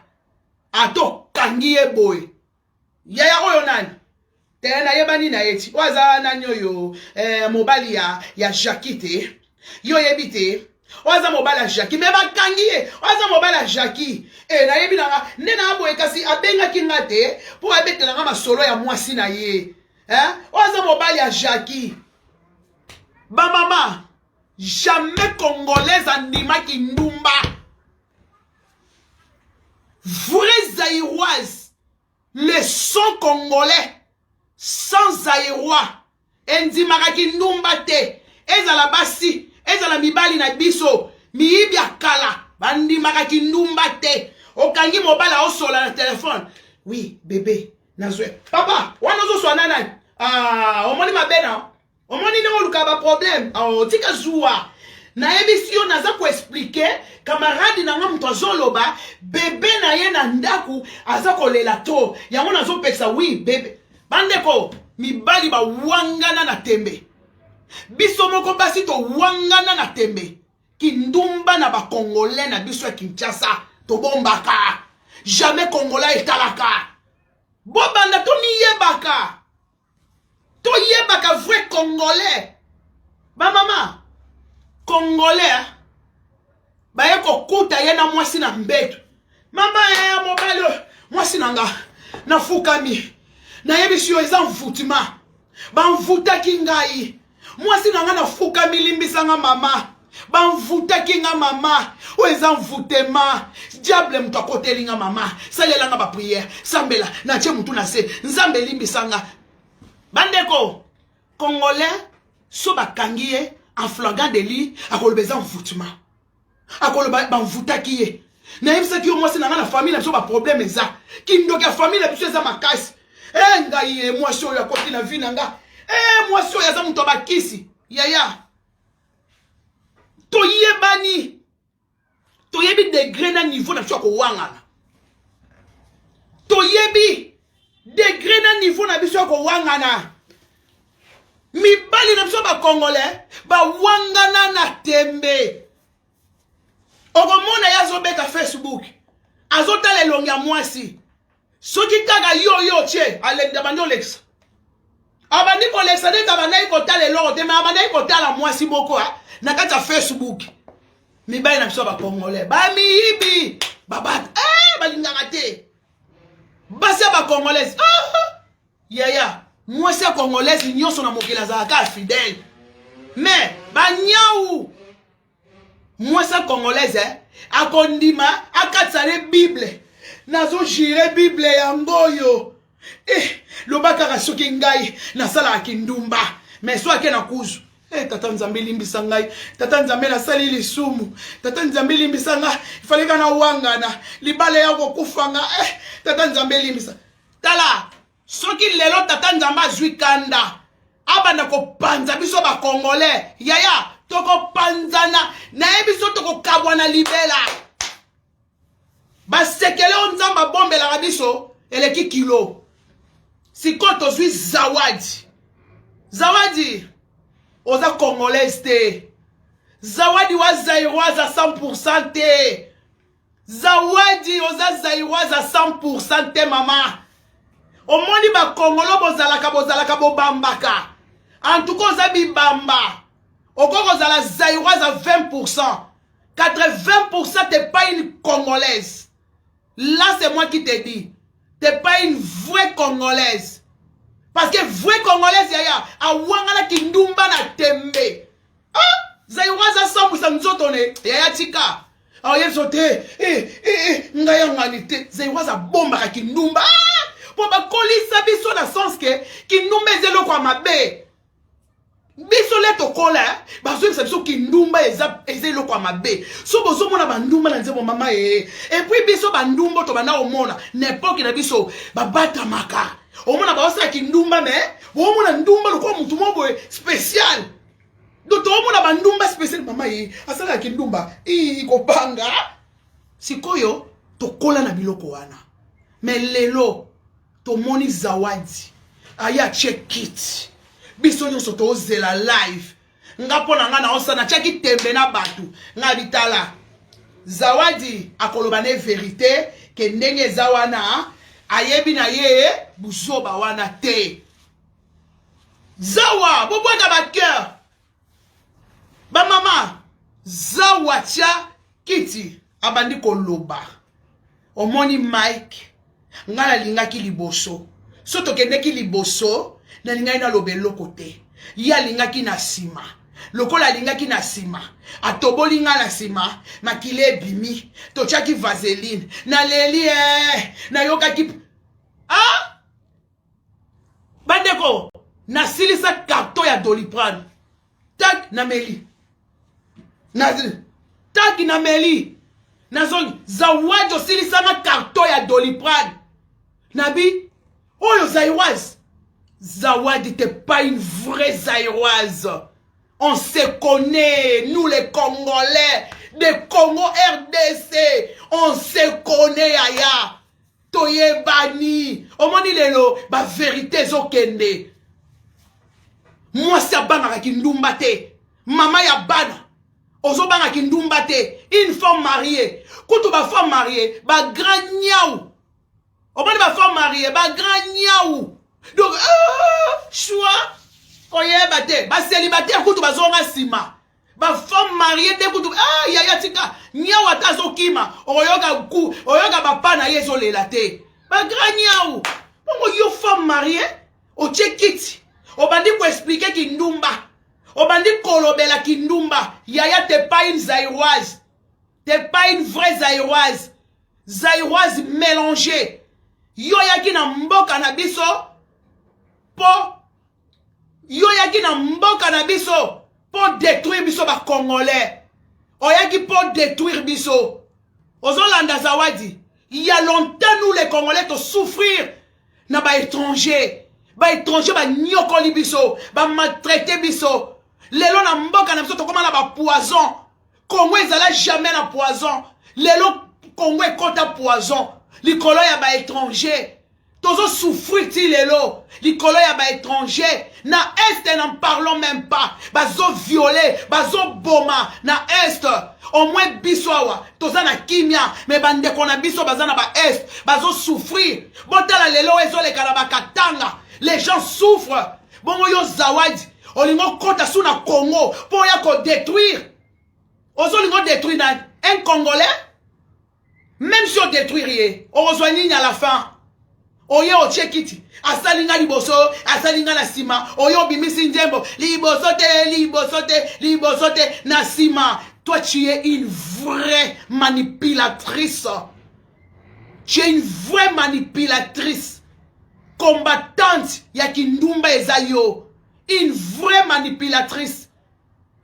[SPEAKER 1] Ato kangiye boy. Yaya oyo nani? Tena yebani na yeti. Waza nanyoyo mobali ya Jackie. Yo yebite. Waza mobali ya Jackie. Meba kangiye. Waza mobali ya Jackie. Na yebi na nena abo ekasi abenga kingate. Po abete na masolo ya mwasi na ye. Waza mobali ya Jackie. Ba mama. Jamais Congolaise andima kindumba. Vraie Zaïroise. Les sons congolais. Sans Zaïrois. Endi maraki ndumba te. Ezala basi. Ezala mibali na biso. Miibi akala. Bandi maraki ndumba te. Okangi mobala osola na téléphone. Oui, bébé. Nazwe. Papa, wanozo swana nani? Omoni mabena. Omoni ne oluka ba problème. Oh, tika zuwa. Na yebi si yo naza ko expliquer camarade na nga mtu azoloba bebe na ye na ndaku aza kolela to. Yango nazo peksa oui bebe. Bandeko mibali ba wangana na tembe. Biso moko basi to wangana na tembe. Kindumba na ba Congolais na biso ya Kinshasa to bombaka. Jamais Congolais etalaka. Bobanda to ni yebaka. To yebaka vrai Congolais. Ba mama Congolais ba ye kokuta ye na mwasi na mbeto. Mama ya mobalo mwasi nanga na fukami. Na yebisi yo eza mvutima. Ba mvuta kingai. Mwasi nanga na fukami limbisa nga mama. Ba mvuta kinga mama. O eza mvutema. Diable mtu akoteli nga mama. Salela nga ba prière. Sambela na che mtu na se. Nzambe limbisa nga. Bandeko Congolais so bakangi ye en flagrant délit akolobeza mvutima. Akoloba ba mvuta kiye. Na yebisa ki yo mwasi nanga na famille na biso ba problème eza. Kindoki ya famille na biso eza makasi. Ngai ye mwasi oyo akoti na vie nanga. Mwasi oyo aza mtu abakisi. Yaya. Toyebani. Toyebi degré na niveau na biso ko wangana. Toyebi degré na niveau na biso ko wangana. Mibali na biso ba Congolais ba wangana na tembe. Okomona yazo beta Facebook. Azotala elongi ya mwasi. Soki kaka yo che alenda bando lex. Abandi ko lexa de kabana ko tala elongo te ma abandi ko tala mwasi boko na kati ya Facebook. Mibali na biso ba Congolais ba miyibi babat balingaka te. Basi ba Congolais yaya mwasi ya Congolais nyonso na mokila za ka fidèle. Mais ba nyau mwasi ya Congolais akondima akatsale Bible. Nazo jire Bible yango yo. Lobaka ka soki ngai na sala kindumba. Mais so ake na kuzu. Tata Nzambe limbisa ngai. Tata Nzambe na sali lisumu. Tata Nzambe limbisa nga. Ifaleka na wangana. Libale yako kufanga. Tata Nzambe limbisa. Tala. Soki lelo Tata Nzambe azwi kanda. Abana ko panza biso ba Congolais. Yaya. Toko panzana. Na ebiso toko kabwana libela. Basekele o Nzamba bombe la rabiso eleki kilo. Sikoto zwi zawadi. Zawadi oza Congolais te. Zawadi wa Zaïroise à 100% te. Zawadi oza Zaïroise à 100% te mama. Omoni ba Congolo bozalaka bobambaka. En tout cas oza bibamba. Okoko zala Zaïroise à 20%. 80% t'es pas une Congolaise. Là, c'est moi qui te dis. T'es pas une vraie Congolaise. Parce que vraie Congolaise, yaya, a wangala kindumba na tembe. Zaïroise à 100% nous autres, yaya tika. Yaya sote, ngaya nganite. Zaïroise a bomba kindumba. Pour ba kolisa biso na sens que kindumba ezelo kwa mabe. Biso leto kola bazo bisa biso kindumba ezelo kwa mabe. So bozo mona bandumba na nzebo mama et puis biso bandumba to bana omona n'époque na biso babata maka. Omona baosa kindumba me omona ndumba lokwa mutu mobo spécial. Donc omona bandumba spécial mama asala kindumba ikopanga. Sikoyo to kola na biloko wana. Mais lelo to moni zawadi. Aya check it. Biso nyonso tozela live. Nga pona nga na osana chaki tembe na batu. Nga bitala. Zawadi akoloba ne vérité ke ndenge zawana ayebi na ye buzoba wana te. Zawa bobwaka ba cœur. Ba mama zawa tia kiti abandi koloba. Omoni Mike nga lingaki liboso. Soto kendeki liboso na lingai na lobelo kote. Ya lingaki na sima. Lokola lingaki na sima. Atoboli nga na sima. Makile bimi. Tochaki vaseline. Na leli na yoka ki. Bandeko. Na silisa karton ya Doliprane. Tak na meli. Tak na meli. Na zone. Zawadi silisa na karton ya Doliprane. Nabi. Oyo Zaïroise. Zawadi, t'es pas une vraie Zaïroise. On se connaît, nous les Congolais, des Congo RDC, on se connaît, Aya. Toye bani, omoni lelo, ba vérité zokende. Moi, c'est bana ki ndumba te. Maman ya bana. Ozo bana ki ndumba te. Une femme mariée. Koutou ba femme mariée, ba grand niaou. Omoni ba femme mariée, ba grand niaou. Donc, choix. Oyeba te, ba célibataire koutou ba zonga sima. Ba femme mariée de koutou, yaya tika, niaou atazo kima, oyoga ba pa na yezo lela te. Ba grand niaou. Bongo yo femme mariée, o tchekiti. Obandi ko expliquer ki ndumba. Obandi kolobela ki ndumba. Yaya t'es pas une Zaïroise. T'es pas une vraie Zaïroise. Zaïroise mélangée. Yo yaki na mboka na biso. Yo yaki na mboka na biso pour détruire biso ba Congolais. Oyaki pour détruire biso. Ozolanda Zawadi. Il y a longtemps nous les Congolais to souffrir na ba étranger. Ba étranger ba nyokoli biso, ba maltraiter biso. Lelo na mboka na biso to koma na ba poison. Congo ezala jamais na poison. Lelo Congo ekota poison. Likolo ya ba étranger. Tozo souffrir ti lelo. Likolo ya ba étranger. Na Est n'en parlons même pas. Bazo violer, bazo boma. Na Est. Au moins biso awa. Toza na kimia. Mais bande kona biso baza na ba Est. Bazo souffrir. Botala lelo ezo le kalaba katanga. Les gens souffrent. Bon yo Zawadi. Olingo kota sous na Congo. Pour ya ko détruire. Ozo lingo détruire na un Congolais. Même si on détruirait. On rejoint à la fin. Oye o chekiti. Asalinga liboso. Asalinga na sima. Oye o bimisi njembo. Libosote na sima. Toi tu es une vraie manipulatrice. Tu es une vraie manipulatrice. Combattante. Yakindumba ezayo. Une vraie manipulatrice.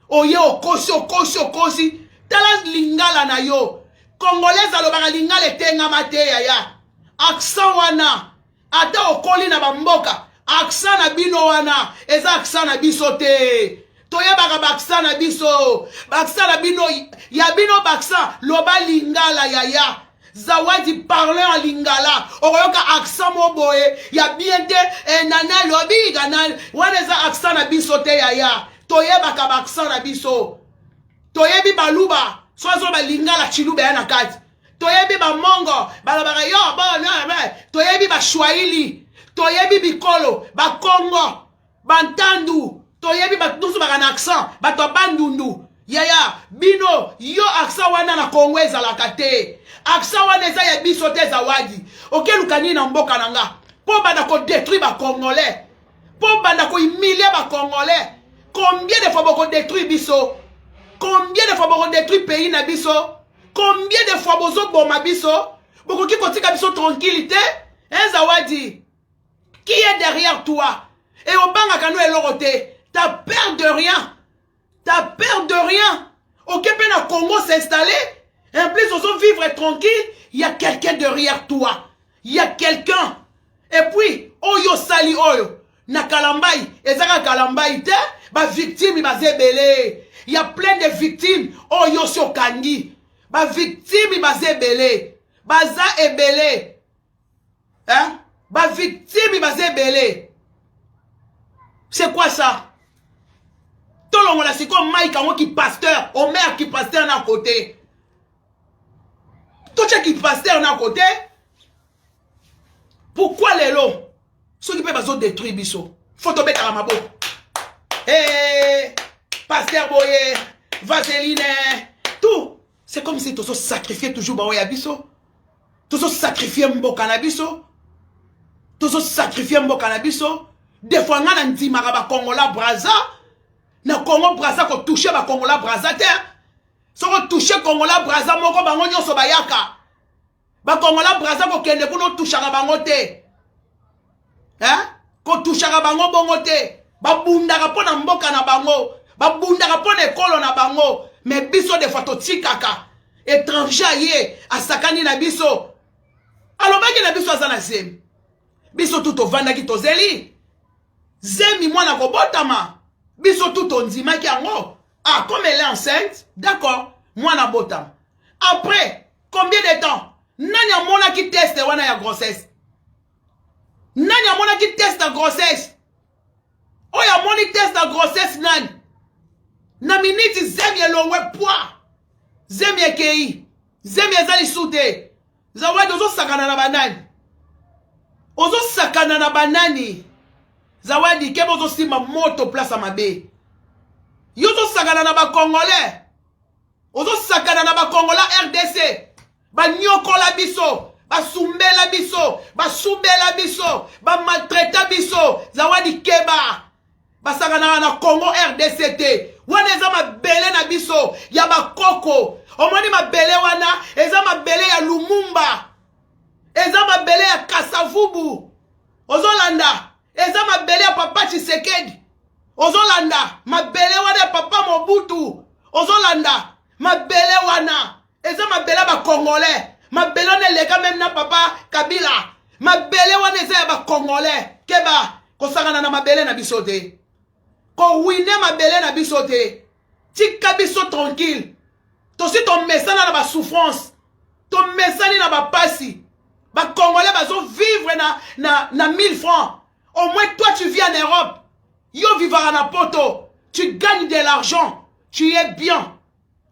[SPEAKER 1] Oye o kosi. Tala lingala na yo. Congolaise alobaka lingala etenga mate yaya. Accent wana. Ata okoli na bamboka. Accent na bino wana. Eza accent na biso te. Toyebaka baksa na biso. Baksa na bino. Ya bino baksa. Loba lingala yaya. Zawadi parle en lingala. Oyoka accent moboye. Ya bien te. Nana lobi gana. Wana eza accent na biso te yaya. Toyebaka baksa na biso. Toyebi baluba. Soazo ba lingala chilube ya na kati. Toyebi ba mongo. Balabara yo. Toyebi ba Swahili. Toyebi bikolo. Ba Congo. Bantandu. Toyebi ba nusu ba na accent. Ba to bandundu. Yaya. Bino. Yo accent wana na Congo ezalaka te. Accent wana eza ya biso te Zawadi. Oke lukani na mboka nanga. Po banda ko détruire ba Congolais. Po banda ko humilier ba Congolais. Combien de fois boko détruire biso? Combien de fois boko détruire pays na biso? Combien de fois bozo boma biso? Boko ki kotika biso tranquillité? Hein Zawadi? Qui est derrière toi? Et au banga kano elorote. T'as peur de rien. T'as peur de rien. Ok, pena Congo s'installer. En plus, on vivre tranquille. Il y a quelqu'un derrière toi. Il y a quelqu'un. Et puis, oyo sali oyo. Na kalambai. Ezaka kalambai te. Ba victime ba zebele. Il y a plein de victimes. Oyo so kangi. Ba victime ba zebele. Baza ebele. Hein? Ba victime ba zebele. C'est quoi ça? Tolongo la siko Mike Ango qui pasteur. Omer qui pasteur na côté. Tout qui pasteur na côté. Pourquoi les lots? Ceux qui peuvent détruire biso. Faut tomber à la mabo. Hey, pasteur Boye, Vaseline, tout. C'est comme si tu as sacrifié toujours Baoya biso. Tu as sacrifié Mboka na biso. Tu as sacrifié Mboka na biso. Des fois, on a dit que Congola Braza. Na Congo Braza ko touché ba Congola Braza te. So ko touché Congola Braza moko bango nyonso bayaka. Ba Congola Braza ko kende kuno touchaka bango te. Hein? Ko touchaka bango bongo te. Ba bundaka pona mboka na bango. Ba bundaka pona ekolo na bango. Mais biso de fois to tikaka. Étranger ye asakani na biso. Alors baki na biso azana sem. Biso tout to vanda ki to zeli. Zemi mwana kobotama. Biso tout on dit ki yango. Ah, comme elle est enceinte, d'accord, mwana botama. Après, combien de temps? Nani a mona qui teste wana ya grossesse? Nani a mona qui teste la grossesse? Oh ya moni teste la grossesse nani? Na minute zemi elongwe poids. Zemi ekei. Zemi ezali soute. Zawadi ozo sakana na banani. Ozo sakana na banani. Zawadi kebo ozo simba moto place mabe. Yozo sakana na ba Congolais. Ozo sakana na ba Congolais RDC. Ba nyokola biso. Ba sumbela biso. Ba sumbela biso. Ba maltraita biso. Zawadi keba. Ba sakana na Congo RDCT. Wana eza mabele na biso. Ya ba koko. Omoni mabele wana. Eza mabele ya Lumumba. Eza mabele ya Kasavubu. Ozolanda. Eza mabele ya Papa Tshisekedi. Ozolanda. Mabele wana ya Papa Mobutu. Ozolanda. Mabele wana. Eza mabele ba Congolais. Mabele wana lega même na Papa Kabila. Mabele wana eza ya ba Congolais. Keba. Kosangana na mabele na bisote. Ko wine mabele na bisote. Tika biso tranquille. Tosi ton mesana na ba souffrance. Ton mesani na ba pasi. Ba Congolais bazo vivre na 1000 francs. Au moins toi tu vis en Europe. Yo vivra na poto. Tu gagnes de l'argent. Tu es bien.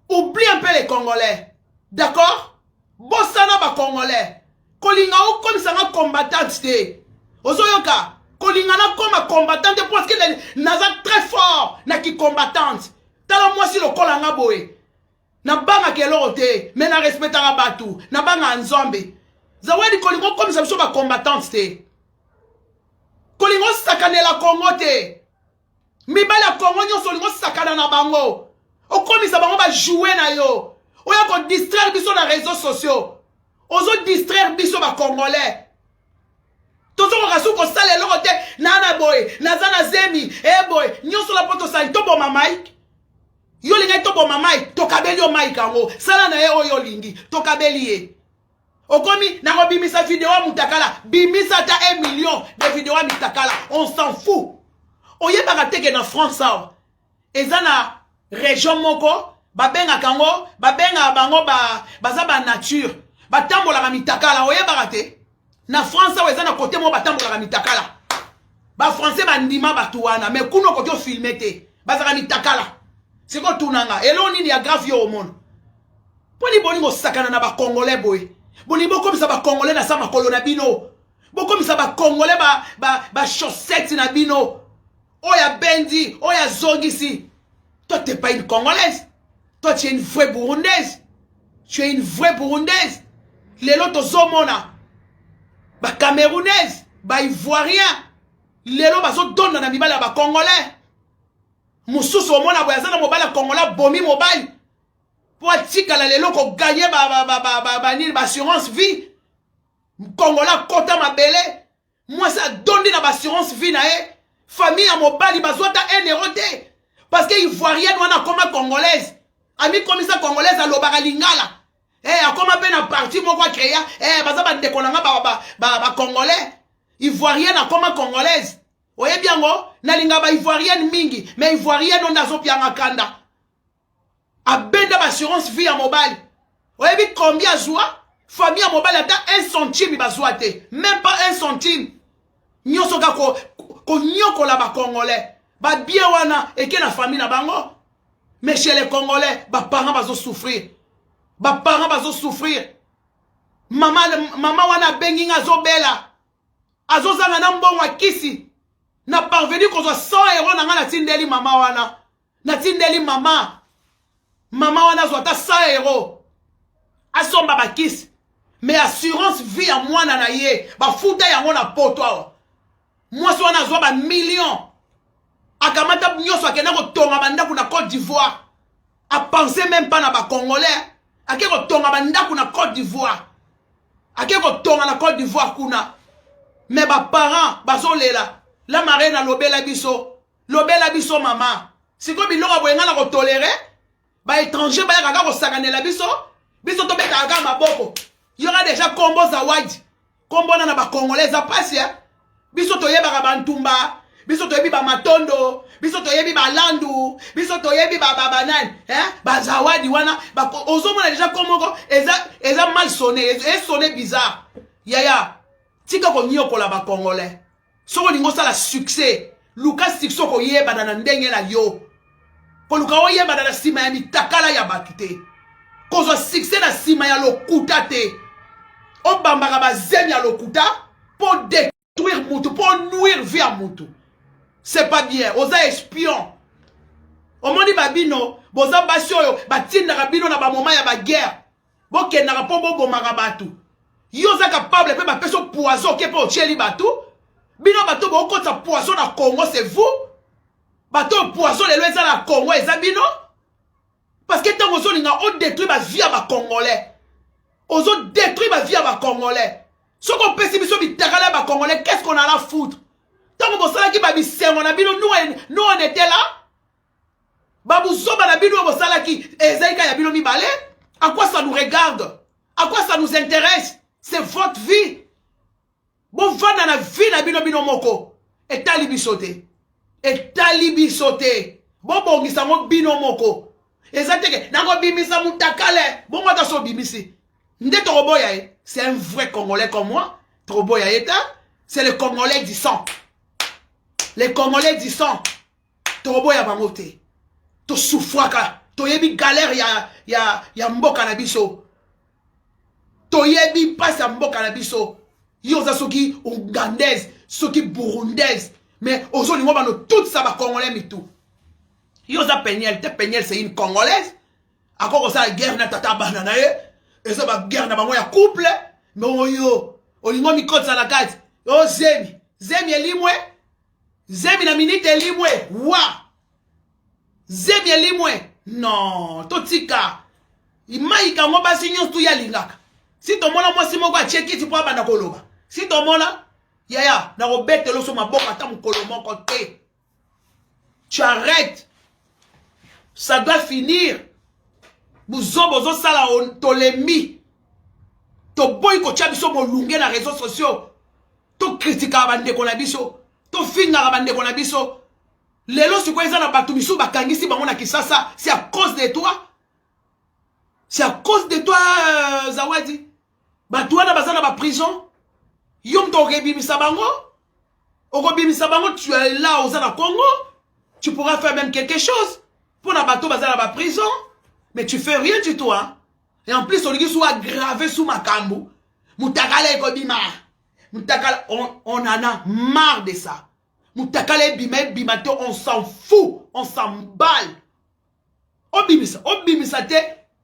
[SPEAKER 1] Oublie un peu les Congolais. D'accord? Bossana ba Congolais. Kolinga ou comme ça nga combattante te. Ozoyoka. Kolinga na comme combattante parce que naza très fort na ki combattante. Tala moi si le kolanga boye. Na banga kelorote. Mais na respectera batu. Na banga nzombe. Zawadi kolingo comme ça biso ba combattante te. Kolingo sakane la Congo te. Mibala Congo nyo solingo sakana na bango. Okomisa bango ba jouer na yo. Oya ko distraire biso na réseaux sociaux. Ozo distraire biso ba Congolais. Tozo ko rasu ko sale loko te nana boy, nazana zemi, boy, nyo so la poto sa to bo mamaik. Yo linga to bo mamaik, to kabeli yo mic ango. Sala na ye oyo lingi, to kabeli ye. Okomi na ko bimisa vidéo mutakala, bimisa ta 1 million de vidéos mutakala, on s'en fout. Oye bagateke na France ça. Ezana région moko, babenga kango, babenga bango baza ba nature. Batambola ka mitakala, oye bagate. Na France ça ezana côté mo batambola ka mitakala. Ba français bandima batuwana, mais kuno ko to filmer te. Bazaka mitakala. C'est ko tunanga, eloni ni ya grave yo au monde. Poni boni mo sakana na ba Congolais boy. Boni boko bisa ba Congolais na sama kolona bino. Boko bisa ba Congolais ba chaussettes na bino. Oya bendi, oya zongisi. Toi t'es pas une Congolaise. Toi tu es une vraie Burundaise. Tu es une vraie Burundaise. Les lotos zomona. Ba Camerounaise, ba Ivoirien. Les lotos bazo donne na mibala ba Congolais. Mususu omona boyazana mobala Congolais bomi mobile. Pour tika la lelo ko gagner ba assurance vie. Congolais kota mabele. Moi ça donne na assurance vie na e. Famille à mobali bazota 1 euro te. Parce que Ivoirienne wana koma Congolaise. Ami komisa Congolaise a lobaka lingala. Akoma pe na parti moko créer baza ba ndekolanga ba Congolais. Ivoirienne akoma Congolaise. Oye bien ngo na linga ba Ivoirienne mingi, mais Ivoirienne on azo pianga kanda. Abenda ba assurance vie à mobile. Oye bi combien zoa? Famille à mobile ata 1 centime bazwa te. Même pas 1 centime. Nyoso ka ko nyoko la ba Congolais. Ba bien wana eke na famille na bango. Mais chez les Congolais, ba parents bazo souffrir. Ba parents bazo souffrir. Maman wana bengi ngazo bela. Azo zanga na mbongo kisi. Na parvenu ko zo 100 euros na nga na tindeli mama wana. Na tindeli mama. Mama wana zo ta 100 euros. Asomba ba kisi. Mais assurance vie à moi na ye. Ba futa yango na poto. Moi so wana zo ba million. Akamata nyoso akena ko tonga bandaku na Côte d'Ivoire. A penser même pas na ba Congolais. Ake ko tonga bandaku na Côte d'Ivoire. Ake ko tonga na Côte d'Ivoire kuna. Mais ba parents bazolela. La marraine a lobela biso. Lobela biso maman. Si ko biloko boyenga na ko tolérer, ba étranger ba yaka ko sakanela biso. Biso to beta aga maboko. Il y aura déjà combo zawadi. Combo na ba Congolais a passé. Biso to yeba bantumba. biso toyebi ba matondo, biso toyebi ba landu, biso toyebi ba banane, ba zawadi wana, ba ozomona déjà komoko eza mal sonné, eza sonné bizarre. Yaya, tika ko nyokola ba congolais. Soko lingo sala succès. Lucas Sixo ko yeba na ndenge na yo. Ko luka o yeba na sima ya mitakala ya bakite. Ko zo succès na sima ya lokuta te. O bambaka ba zemi ya lokuta pour détruire mutu, pour nuire vie à mutu. C'est pas bien. Oza espion. O moni babino, boza basio yo, batinda kabino na ba moment ya ba guerre. Bo kenaka po bo bomaka batu. Yo za capable pe ba peso poison ke po cheli batu. Bino bato bo kota poison na Congo, c'est vous. Bato poison les lois na Congo eza bino. Parce que tant ozo linga on détruit ba vie à ba congolais. Ozo détruit ba vie à ba congolais. Ce qu'on peut biso bitakala ba congolais, qu'est-ce qu'on a à foutre? Tant bo sala ki ba bisengo na bino nous on était là. Babu zoba na bino bo sala ki ezaika ya bino mi balé. À quoi ça nous regarde? À quoi ça nous intéresse? C'est votre vie. Bon vanda na vie na bino moko. Et talibi sauté. Et talibi sauté. Bon bongisa mo bino moko. Ezateke nango bimisa mutakale. Bon mata so bimisi. Nde Toroboya e. C'est un vrai Congolais comme moi. Toroboya eta. C'est le Congolais du sang. Les Congolais du sang. Toroboya bangote. To souffraka. To yebi galère ya mboka na biso. To yebi passe ya mboka na biso. Yoza soki ougandaise, soki burundaise, mais aujourd'hui on va nous tout ça va congolais mitou. Yoza Peniel, c'est une congolaise. Encore ça la guerre na tata banana et ça va guerre na bango ya couple, mais yo, olingo mi kotsa na kati. Oh zemi elimwe. Zemi na minute elimwe. Wa. Zemi elimwe. Non, totika. Imaika mo basi nyonso ya lingaka. Si ton mona moi si moko a checker tu peux bana koloba. Si ton mona yaya na robete lo so maboka ta mukolo moko te. Tu arrêtes. Ça doit finir. Bozo sala on tolemi. To boy ko chabiso mo lunge na réseaux sociaux. To critica bande ko na biso. To finga bande ko na biso. Lelo si kwa na batu biso bakangisi bango na Kisasa, c'est à cause de toi. C'est à cause de toi Zawadi. Batouana bazana ba prison. Yom to rebimisa bango. Rebimisa bango, tu es là aux Congo. Tu pourras faire même quelque chose. Pour na bateau bazana ba prison. Mais tu fais rien du tout, hein. Et en plus, on dit soit gravé sous ma cambo. Moutakale kobima. Moutakale, on en a marre de ça. Moutakale bimate, on s'en fout. On s'en balle. Obimisa te,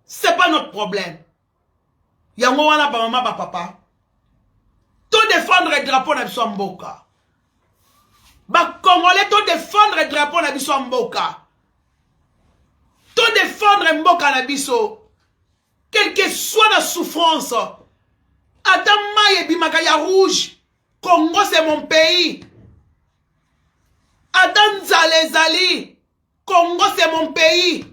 [SPEAKER 1] c'est pas notre problème. Yango wana ba mama ba papa. To défendre le drapeau na biso mboka. Ba Congolais to défendre le drapeau na biso mboka. To défendre mboka na biso. Quelle que soit la souffrance. Ata maye bimaka ya rouge. Congo c'est mon pays. Ata nzale zali. Congo c'est mon pays.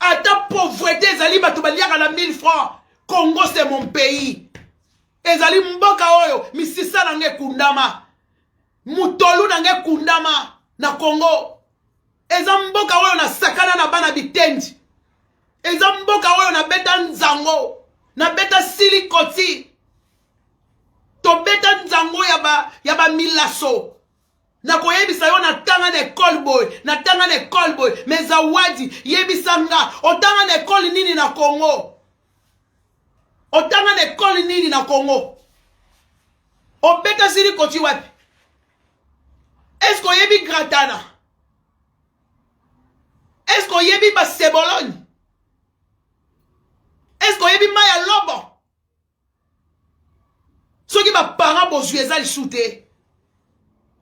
[SPEAKER 1] Ata pauvreté zali batu baliaka na 1000 francs. Congo c'est mon pays. Ezali mboka oyo misisa nange kundama. Mutolu nange kundama na Congo. Eza mboka oyo na sakana na bana bitendi. Eza mboka oyo na beta nzango. Na beta silikoti. To beta nzango ya ba milaso. Na koyebisa yo na tanga na école boy. Na tanga na école boy. Mais Zawadi yebisanga. O tanga na école nini na Congo. Otanga na école nini na Congo. Obeta siri koti wapi. Est-ce qu'on yebi gratana? Est-ce qu'on yebi ba sebologne? Est-ce qu'on yebi maya lobo? Soki ba parents bozueza li soute.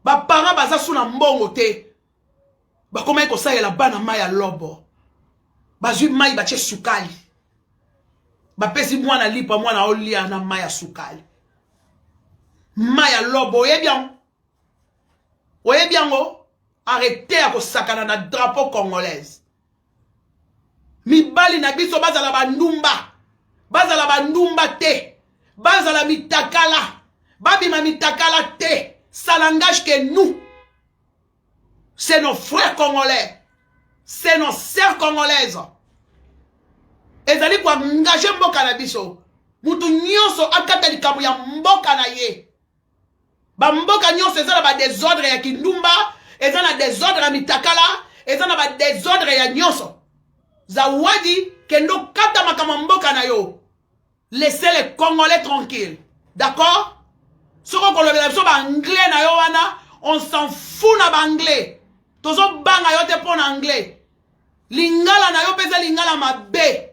[SPEAKER 1] Ba parents baza sou na mbongo te. Ba koma ko sa la bana maya lobo. Bazui mai ba che sukali. Bapesi mwana lipa mwana olia na maya sukali. Maya lobo oye bien go arrêtez à sakana na drapeau congolaise. Mibali na biso bazala bandumba te. Bazala mitakala. Babima mitakala te. Ça n'engage que nous. c'est nos frères congolais, c'est nos sœurs congolaises. Ezali kwa engager mboka na biso. Mutu nyonso akata likambo ya mboka na ye. Ba mboka nyonso ezala ba désordre ya kindumba, ezala désordre ya mitakala, ezala ba désordre ya nyonso. Zawadi kendo kata makama mboka na yo. Laissez les Congolais tranquilles. D'accord? Soko kolobela biso ba anglais na yo wana, on s'en fout na ba anglais. Tozo banga yo te pona anglais. Lingala na yo pesa lingala mabe.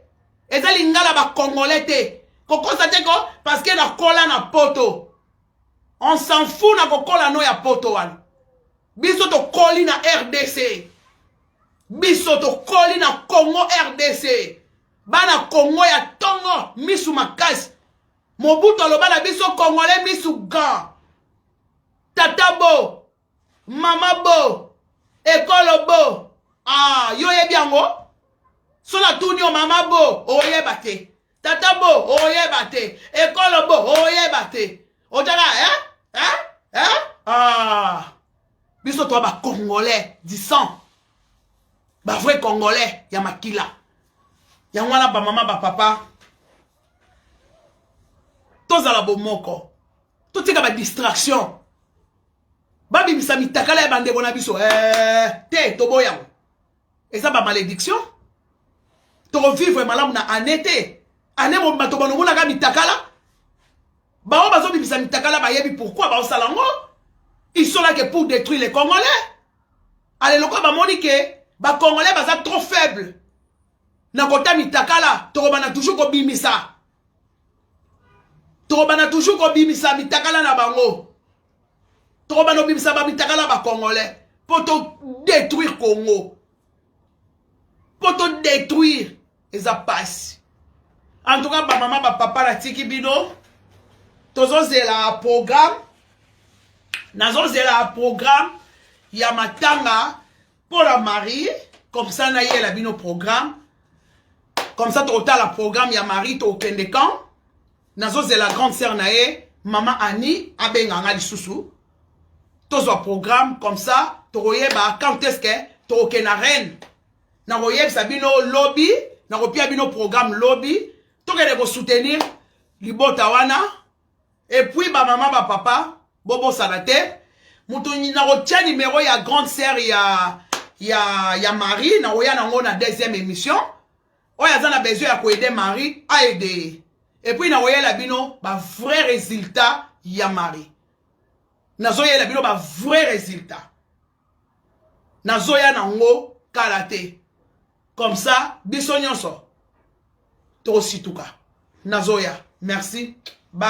[SPEAKER 1] Eza lingala ba congolais te. Koko sa te ko parce que na kola na poto. On s'en fout na kokola no ya poto wana. Biso to koli na RDC. Biso to koli na Congo RDC. Bana Congo ya tongo misu makasi. Mobutu alobana biso congolais misu gan. Tata bo. Mama bo. Ekolo bo. Ah, yo yebi yango. Sona tunyo mama bo, oye bate. Tata bo, oye bate. Ekolo bo, oye bate. Otala, Ah. Biso to ba congolais, du sang. Ba vrai congolais, ya makila. Ya wana ba mama ba papa. Tozala bomoko. Totika ba distraction. Babi bisa mitakala ya bande bona biso. Te toboya. Et ça ba malédiction. To vivre malamu na anete. Ane mo bato bono mona ka mitakala. Ba o bazo bibisa mitakala ba yebi pourquoi ba o salango. Ils sont là que pour détruire les Congolais. Allez loko ba moni ke ba Congolais baza trop faible. Na kota mitakala to bana toujours ko bimisa. To bana toujours ko bimisa mitakala na bango. To bana bimisa ba mitakala ba Congolais pour te détruire Congo. Pour te détruire. Et ça passe. En tout cas, ba maman, ba papa, la tiki bino. Tozo zela programme. Nazo zela programme. Yamatanga. Pour la Marie. Comme ça, na yé la bino programme. Comme ça, total la programme. Ya Marie, to kendekan. Nazo zela grande sœur na yé. Maman Annie. Abenganga li susu. Tozo programme. Comme ça. Toroye ba quand est-ce que. To kenaren. Na royeb sabino lobby, na kopia bino programme lobby, tokende ko soutenir libota wana. Et puis ba maman ba papa, bobo salate, mutu na kotia numéro ya grande sœur ya Marie, na roya nango na deuxième émission. Oya za na besoin ya ko aider Marie à aider. Et puis na roya la bino ba vrai résultat ya Marie. Na zoya la bino ba vrai résultat. Na zoya nango kalaté. Comme ça, biso nyonso. To situka. Nazoya. Merci. Bye.